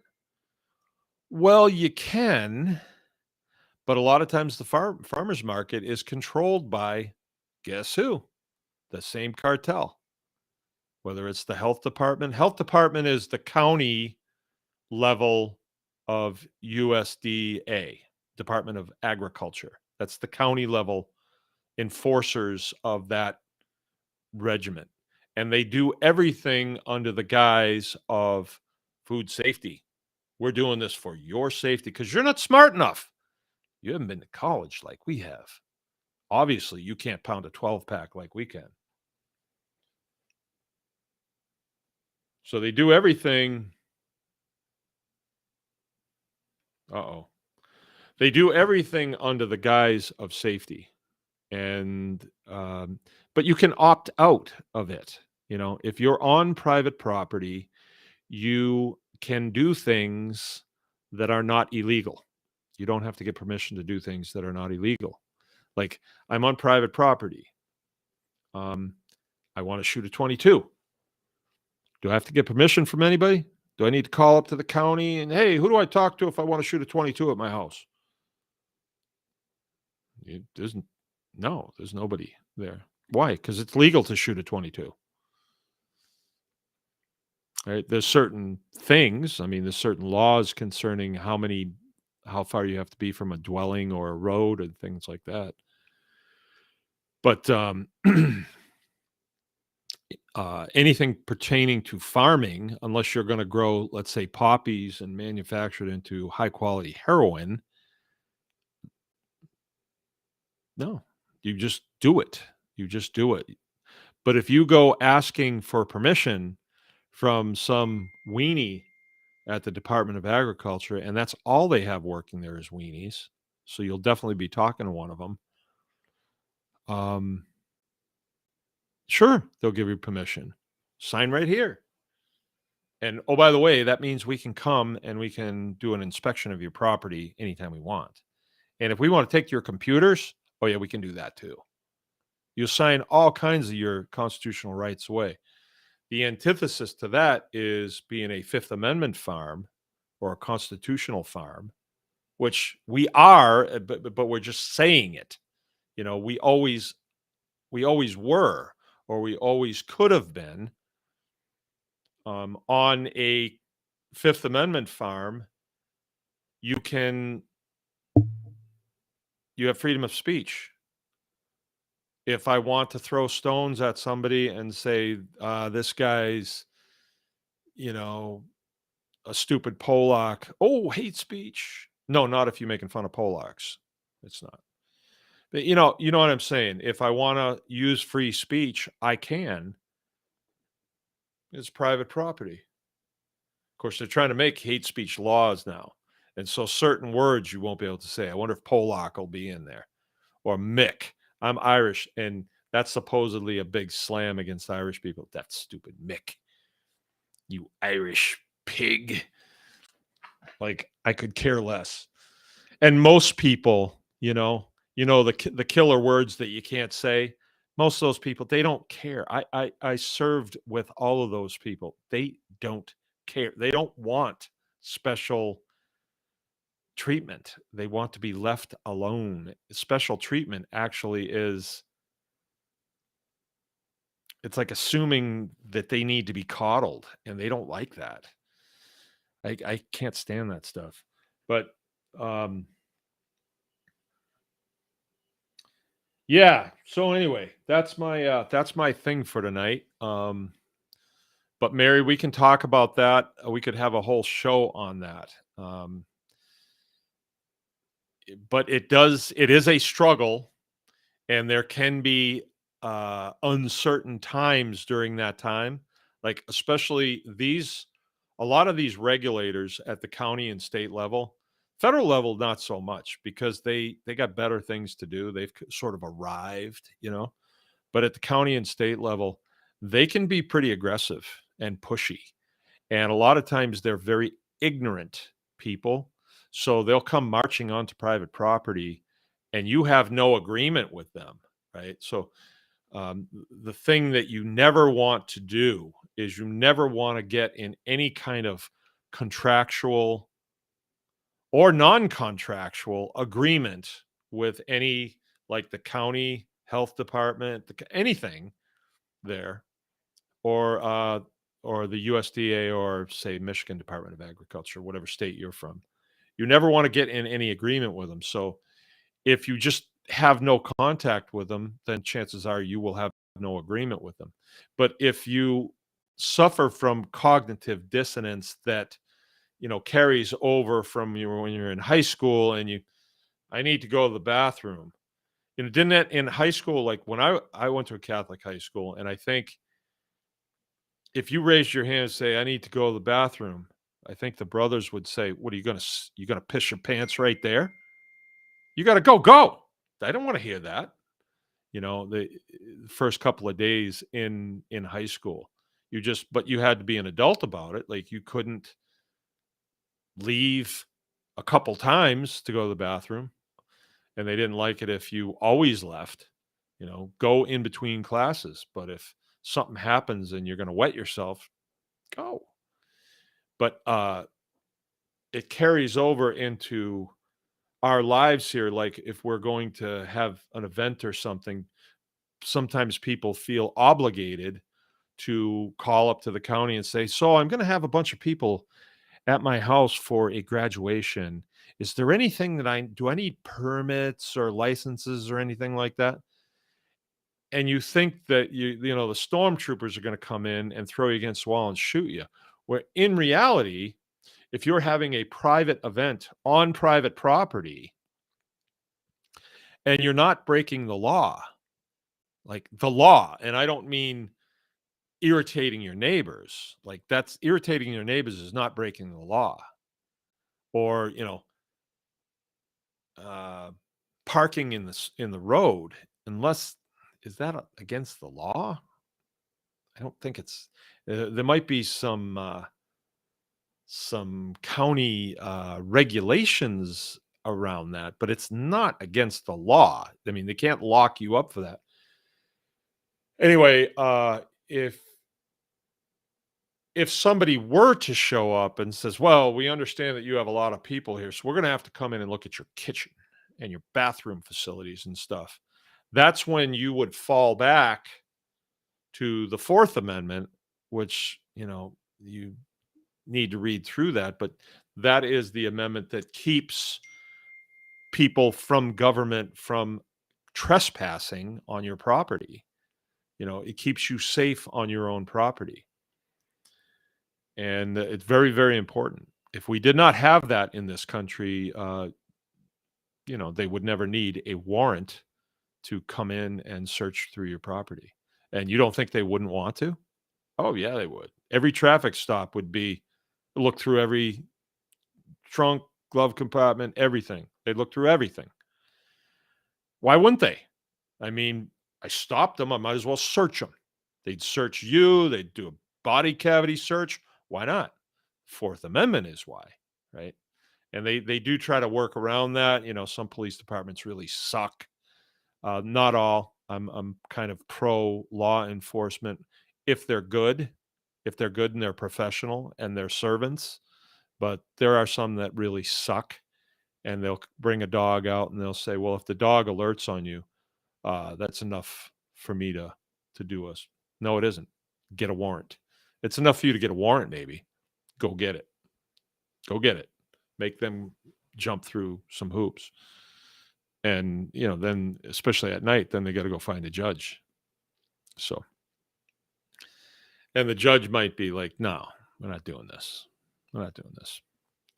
Well, you can, but a lot of times the farmer's market is controlled by, guess who? The same cartel. Whether it's the health department. Health department is the county level of USDA, Department of Agriculture. That's the county level enforcers of that regiment. And they do everything under the guise of food safety. We're doing this for your safety because you're not smart enough. You haven't been to college like we have. Obviously, you can't pound a 12-pack like we can. So they do everything. They do everything under the guise of safety. And but you can opt out of it. If you're on private property, you can do things that are not illegal. You don't have to get permission to do things that are not illegal. Like, I'm on private property. I want to shoot a 22. Do I have to get permission from anybody? Do I need to call up to the county and, hey, who do I talk to if I want to shoot a 22 at my house? There's nobody there. Why? Because it's legal to shoot a 22. Right? There's certain things. I mean, there's certain laws concerning how far you have to be from a dwelling or a road and things like that. But anything pertaining to farming, unless you're going to grow, let's say, poppies and manufacture it into high quality heroin, no, you just do it. You just do it. But if you go asking for permission from some weenie at the Department of Agriculture, and that's all they have working there is weenies, so you'll definitely be talking to one of them. Sure, they'll give you permission. Sign right here. And oh, by the way, that means we can come and we can do an inspection of your property anytime we want. And if we want to take your computers, oh yeah, we can do that too. You sign all kinds of your constitutional rights away. The antithesis to that is being a Fifth Amendment farm or a constitutional farm, which we are, but we're just saying it. We always were, or we always could have been. On a Fifth Amendment farm, you have freedom of speech. If I want to throw stones at somebody and say, this guy's, a stupid Polak. Oh, hate speech. No, not if you're making fun of Polacks. It's not. But you know what I'm saying? If I want to use free speech, I can. It's private property. Of course, they're trying to make hate speech laws now. And so certain words you won't be able to say. I wonder if Polak will be in there. Or Mick. I'm Irish, and that's supposedly a big slam against Irish people. That stupid Mick, you Irish pig. Like, I could care less. And most people, the killer words that you can't say. Most of those people, they don't care. I served with all of those people. They don't care. They don't want special treatment. They want to be left alone. Special treatment actually is, it's like assuming that they need to be coddled, and they don't like that. I can't stand that stuff. But yeah, so anyway, that's my thing for tonight. But Mary, we can talk about that. We could have a whole show on that. But it is a struggle, and there can be uncertain times during that time, like especially a lot of these regulators at the county and state level. Federal level, not so much, because they got better things to do. They've sort of arrived, but at the county and state level, they can be pretty aggressive and pushy, and a lot of times they're very ignorant people. So they'll come marching onto private property, and you have no agreement with them, right? So the thing that you never want to do is you never want to get in any kind of contractual or non-contractual agreement with any, like the county health department, anything there, or the USDA, or say Michigan Department of Agriculture, whatever state you're from. You never want to get in any agreement with them. So if you just have no contact with them, then chances are you will have no agreement with them. But if you suffer from cognitive dissonance that carries over from when you're in high school, and I need to go to the bathroom. Didn't that in high school, like when I went to a Catholic high school, and I think if you raised your hand and say, I need to go to the bathroom, I think the brothers would say, what are you gonna piss your pants right there? You got to go. I don't want to hear that. The first couple of days in high school, but you had to be an adult about it. Like, you couldn't leave a couple times to go to the bathroom, and they didn't like it if you always left. Go in between classes, but if something happens and you're going to wet yourself, go. But it carries over into our lives here. Like, if we're going to have an event or something, sometimes people feel obligated to call up to the county and say, so I'm going to have a bunch of people at my house for a graduation. Is there anything that do I need permits or licenses or anything like that? And you think that the stormtroopers are going to come in and throw you against the wall and shoot you. Where in reality, if you're having a private event on private property and you're not breaking the law, like the law, and I don't mean irritating your neighbors, like that's irritating your neighbors is not breaking the law. Or, parking in the road, unless, is that against the law? I don't think it's, there might be some county regulations around that, but it's not against the law. I mean, they can't lock you up for that. Anyway, if somebody were to show up and says, well, we understand that you have a lot of people here, so we're going to have to come in and look at your kitchen and your bathroom facilities and stuff, that's when you would fall back to the Fourth Amendment, which, you need to read through that, but that is the amendment that keeps people from government from trespassing on your property. It keeps you safe on your own property. And it's very, very important. If we did not have that in this country, they would never need a warrant to come in and search through your property. And you don't think they wouldn't want to? Oh, yeah, they would. Every traffic stop would be look through every trunk, glove compartment, everything. They'd look through everything. Why wouldn't they? I mean, I stopped them. I might as well search them. They'd search you. They'd do a body cavity search. Why not? Fourth Amendment is why, right? And they do try to work around that. Some police departments really suck. Not all. I'm kind of pro law enforcement if they're good, and they're professional and they're servants. But there are some that really suck, and they'll bring a dog out and they'll say, "Well, if the dog alerts on you, that's enough for me to do us." No, it isn't. Get a warrant. It's enough for you to get a warrant, maybe. Go get it. Go get it. Make them jump through some hoops. And, then especially at night, then they got to go find a judge. So, and the judge might be like, "No, we're not doing this. We're not doing this."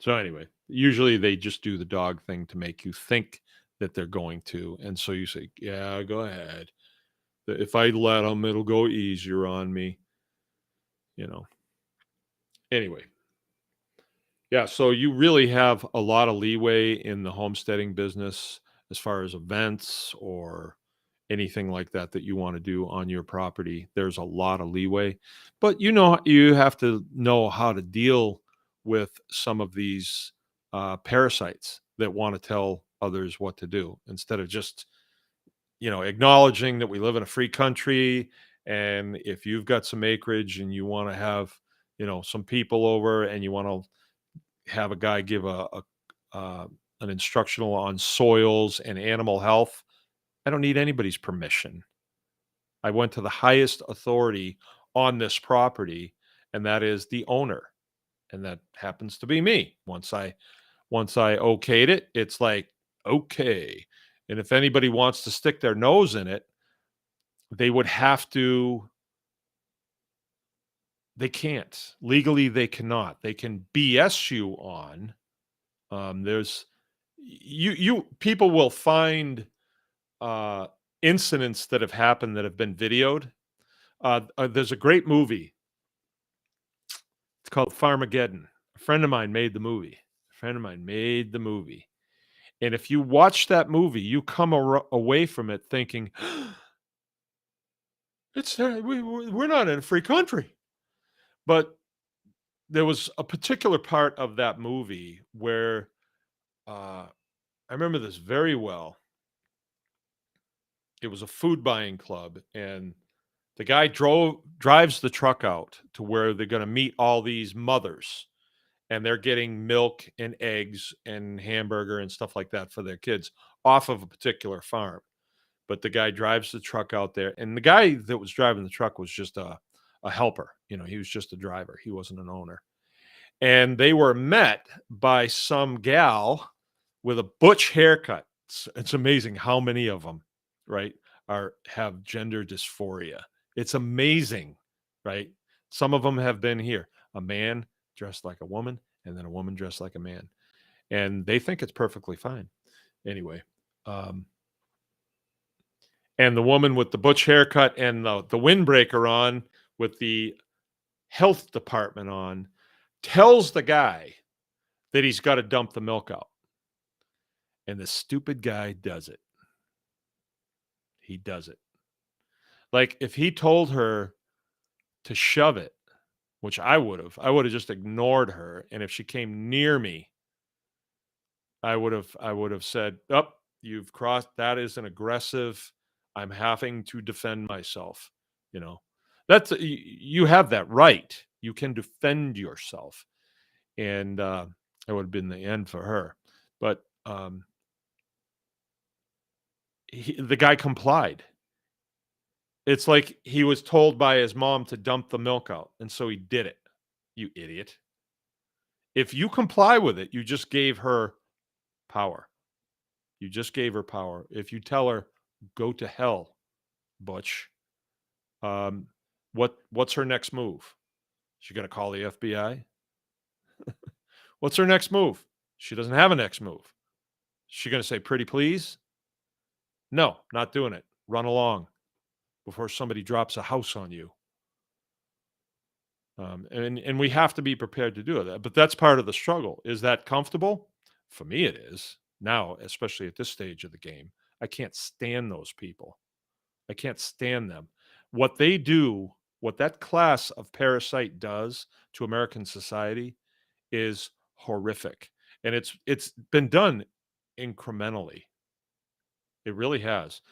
So anyway, usually they just do the dog thing to make you think that they're going to. And so you say, "Yeah, go ahead. If I let them, it'll go easier on me." Anyway. Yeah, so you really have a lot of leeway in the homesteading business as far as events or anything like that that you want to do on your property. There's a lot of leeway, but you have to know how to deal with some of these parasites that want to tell others what to do instead of just acknowledging that we live in a free country. And if you've got some acreage and you want to have some people over and you want to have a guy give an instructional on soils and animal health, I don't need anybody's permission. I went to the highest authority on this property, and that is the owner, and that happens to be me. Once I okayed it, it's like, okay. And if anybody wants to stick their nose in it, they would have to. They can't legally. They cannot. They can BS you on. There's you people will find uh, incidents that have happened that have been videoed. There's a great movie. It's called Farmageddon. A friend of mine made the movie. And if you watch that movie, you come away from it thinking, we're not in a free country. But there was a particular part of that movie where I remember this very well. It was a food buying club, and the guy drives the truck out to where they're going to meet all these mothers, and they're getting milk and eggs and hamburger and stuff like that for their kids off of a particular farm. But the guy drives the truck out there, and the guy that was driving the truck was just a helper. He was just a driver. He wasn't an owner. And they were met by some gal with a butch haircut. It's amazing how many of them, right, have gender dysphoria. It's amazing, right? Some of them have been here. A man dressed like a woman, and then a woman dressed like a man, and they think it's perfectly fine. Anyway, and the woman with the butch haircut and the windbreaker on with the health department on tells the guy that he's got to dump the milk out. And the stupid guy does it. He does it. Like, if he told her to shove it, which I would have just ignored her. And if she came near me, I would have said, "Oh, you've crossed. That is an aggressive. I'm having to defend myself." That's you have that right. You can defend yourself, and that would have been the end for her. But the guy complied. It's like he was told by his mom to dump the milk out, and so he did it. You idiot. If you comply with it, you just gave her power. You just gave her power. If you tell her, "Go to hell, Butch," what's her next move? She going to call the FBI? What's her next move? She doesn't have a next move. She going to say, "Pretty please"? No, not doing it. Run along before somebody drops a house on you. And we have to be prepared to do that. But that's part of the struggle. Is that comfortable? For me, it is. Now, especially at this stage of the game, I can't stand those people. I can't stand them. What they do, what that class of parasite does to American society is horrific. And it's been done incrementally. It really has.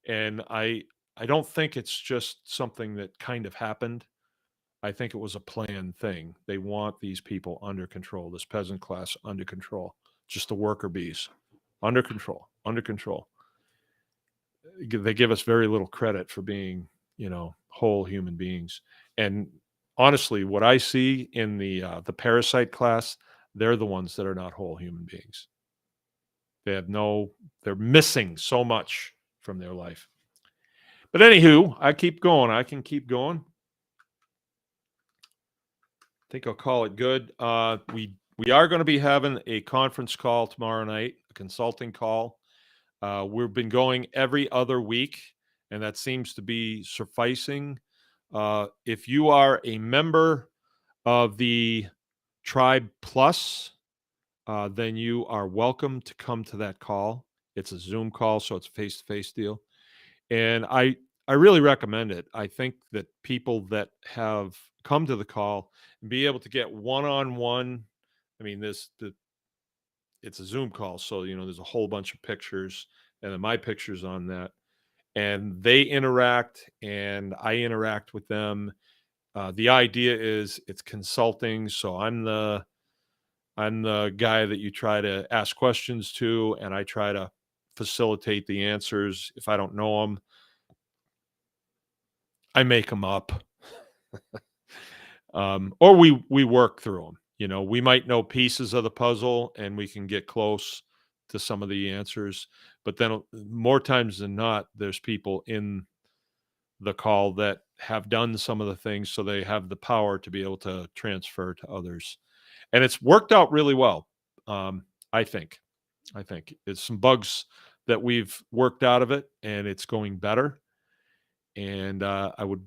And I don't think it's just something that kind of happened. I think it was a planned thing. They want these people under control, this peasant class under control, just the worker bees under control, under control. They give us very little credit for being, whole human beings. And honestly, what I see in the parasite class, they're the ones that are not whole human beings. They're missing so much from their life. But anywho, I keep going. I can keep going. I think I'll call it good. We are going to be having a conference call tomorrow night, a consulting call. We've been going every other week, and that seems to be sufficing. If you are a member of the Tribe Plus, then you are welcome to come to that call. It's a Zoom call, so it's a face-to-face deal. And I really recommend it. I think that people that have come to the call and be able to get one-on-one. I mean, it's a Zoom call, so there's a whole bunch of pictures, and then my pictures on that, and they interact, and I interact with them. The idea is it's consulting, so I'm the guy that you try to ask questions to, and I try to facilitate the answers. If I don't know them, I make them up. Or we work through them. We might know pieces of the puzzle and we can get close to some of the answers, but then more times than not, there's people in the call that have done some of the things, so they have the power to be able to transfer to others. And it's worked out really well. I think it's some bugs that we've worked out of it, and it's going better. And I would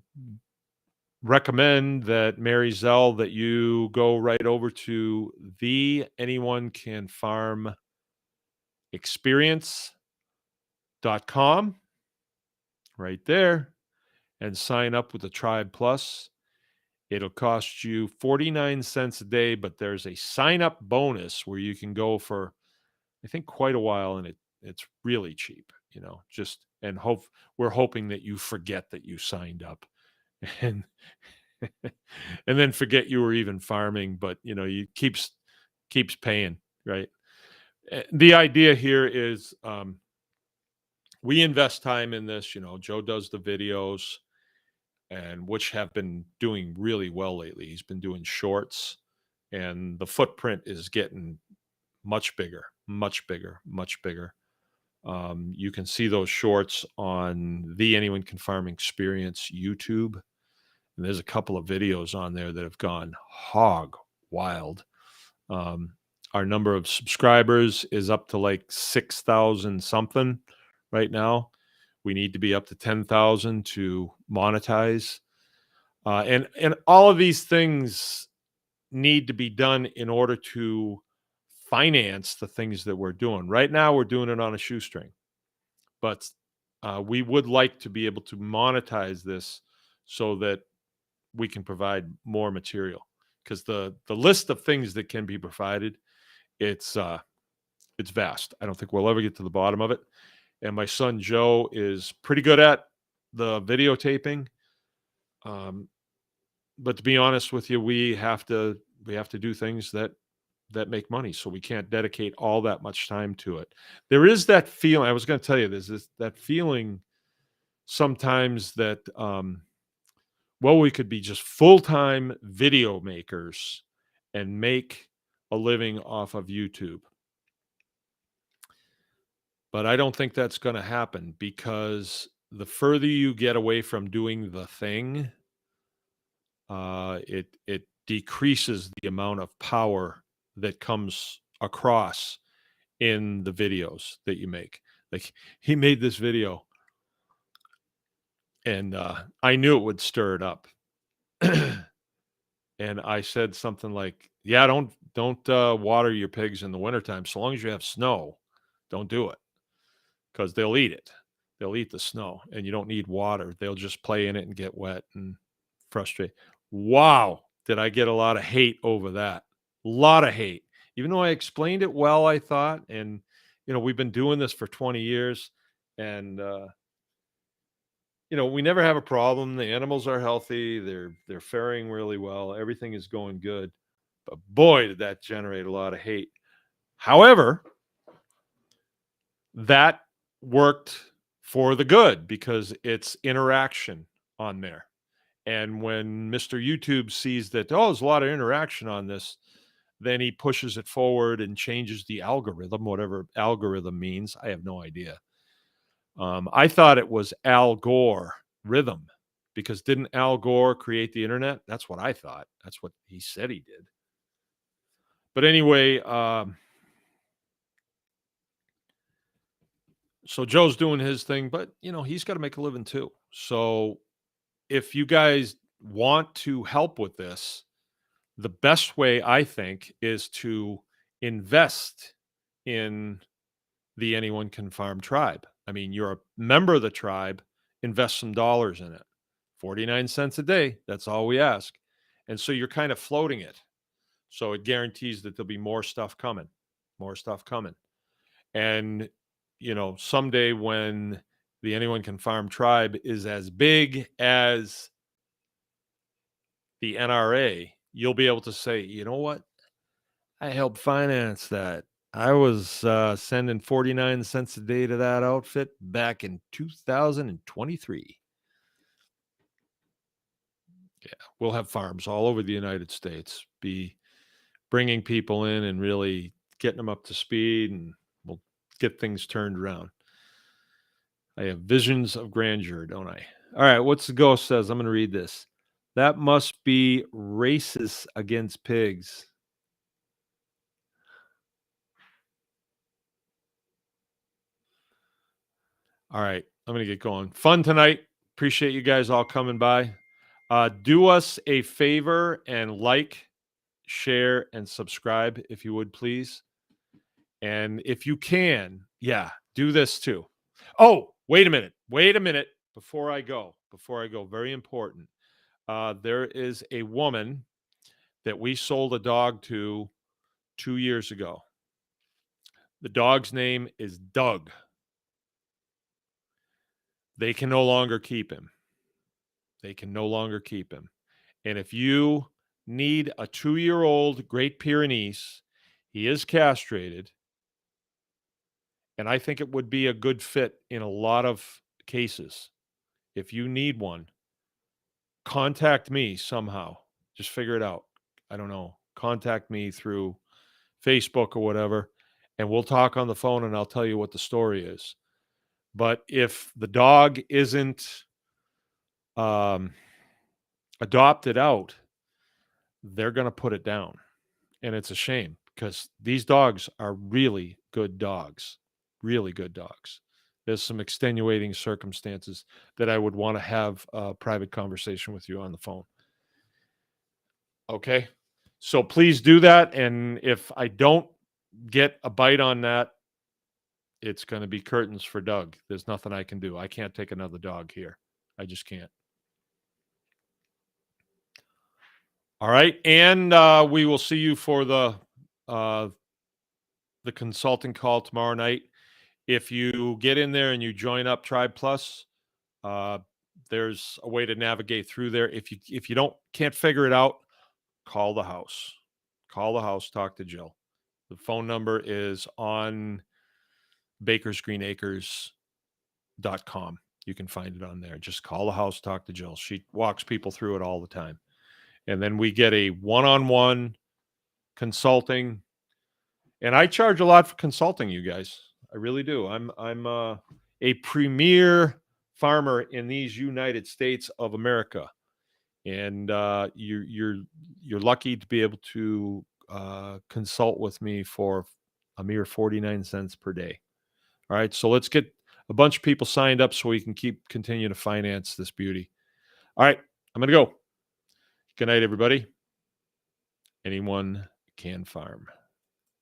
recommend that, Mary Zell, that you go right over to the Anyone Can Farm experience.com right there and sign up with the Tribe Plus. It'll cost you 49 cents a day, but there's a sign up bonus where you can go for, I think, quite a while, and it's really cheap, we're hoping that you forget that you signed up and and then forget you were even farming, but you keeps paying, right? The idea here is, we invest time in this. Joe does the videos, and which have been doing really well lately. He's been doing shorts, and the footprint is getting much bigger, much bigger, much bigger. You can see those shorts on the Anyone Can Farm Experience YouTube. And there's a couple of videos on there that have gone hog wild. Our number of subscribers is up to like 6,000 something right now. We need to be up to 10,000 to monetize. And all of these things need to be done in order to finance the things that we're doing. Right now, we're doing it on a shoestring. But we would like to be able to monetize this so that we can provide more material, because the list of things that can be provided, it's vast. I don't think we'll ever get to the bottom of it. And my son Joe is pretty good at the videotaping. But to be honest with you, we have to do things that make money, so we can't dedicate all that much time to it. There is that feeling. I was going to tell you this, that feeling sometimes that we could be just full-time video makers and make a living off of YouTube. But I don't think that's going to happen, because the further you get away from doing the thing, it decreases the amount of power that comes across in the videos that you make. Like, he made this video, and I knew it would stir it up. And I said something like, yeah, don't water your pigs in the wintertime. So long as you have snow, don't do it, because they'll eat it. They'll eat the snow, and you don't need water. They'll just play in it and get wet and frustrate. Wow, did I get a lot of hate over that? A lot of hate. Even though I explained it well, I thought, and we've been doing this for 20 years, and we never have a problem. The animals are healthy. They're faring really well. Everything is going good. But boy, did that generate a lot of hate. However, that worked for the good because it's interaction on there. And when Mr. YouTube sees that, oh, there's a lot of interaction on this, then he pushes it forward and changes the algorithm, whatever algorithm means. I have no idea. I thought it was Al Gore rhythm, because didn't Al Gore create the internet? That's what I thought. That's what he said he did. But anyway, so Joe's doing his thing, but he's got to make a living too. So if you guys want to help with this, the best way, I think, is to invest in the Anyone Can Farm tribe. I mean, you're a member of the tribe, invest some dollars in it. 49 cents a day, that's all we ask. And so you're kind of floating it. So it guarantees that there'll be more stuff coming. And, someday when the Anyone Can Farm tribe is as big as the NRA, you'll be able to say, you know what? I helped finance that. I was sending 49 cents a day to that outfit back in 2023. Yeah, we'll have farms all over the United States, be bringing people in and really getting them up to speed, and we'll get things turned around. I have visions of grandeur, don't I? All right, what's the ghost says? I'm going to read this. That must be racist against pigs. All right, I'm going to get going. Fun tonight. Appreciate you guys all coming by. Do us a favor and like, share, and subscribe if you would, please. And if you can, do this too. Oh, wait a minute. Before I go, very important. There is a woman that we sold a dog to 2 years ago. The dog's name is Doug. They can no longer keep him. And if you need a 2-year-old Great Pyrenees, he is castrated, and I think it would be a good fit in a lot of cases. If you need one, contact me somehow. Just figure it out. I don't know. Contact me through Facebook or whatever, and we'll talk on the phone, and I'll tell you what the story is. But if the dog isn't adopted out, they're going to put it down. And it's a shame, because these dogs are really good dogs. There's some extenuating circumstances that I would want to have a private conversation with you on the phone. Okay? So please do that. And if I don't get a bite on that, it's going to be curtains for Doug. There's nothing I can do. I can't take another dog here. I just can't. All right. And we will see you for the consulting call tomorrow night. If you get in there and you join up Tribe Plus, there's a way to navigate through there. If you can't figure it out, call the house. Talk to Jill. The phone number is on bakersgreenacres.com. You can find it on there. Just call the house, talk to Jill. She walks people through it all the time. And then we get a one-on-one consulting. And I charge a lot for consulting, you guys. I really do. I'm a premier farmer in these United States of America, and you're lucky to be able to consult with me for a mere 49 cents per day. All right, so let's get a bunch of people signed up so we can continue to finance this beauty. All right, I'm gonna go. Good night, everybody. Anyone can farm.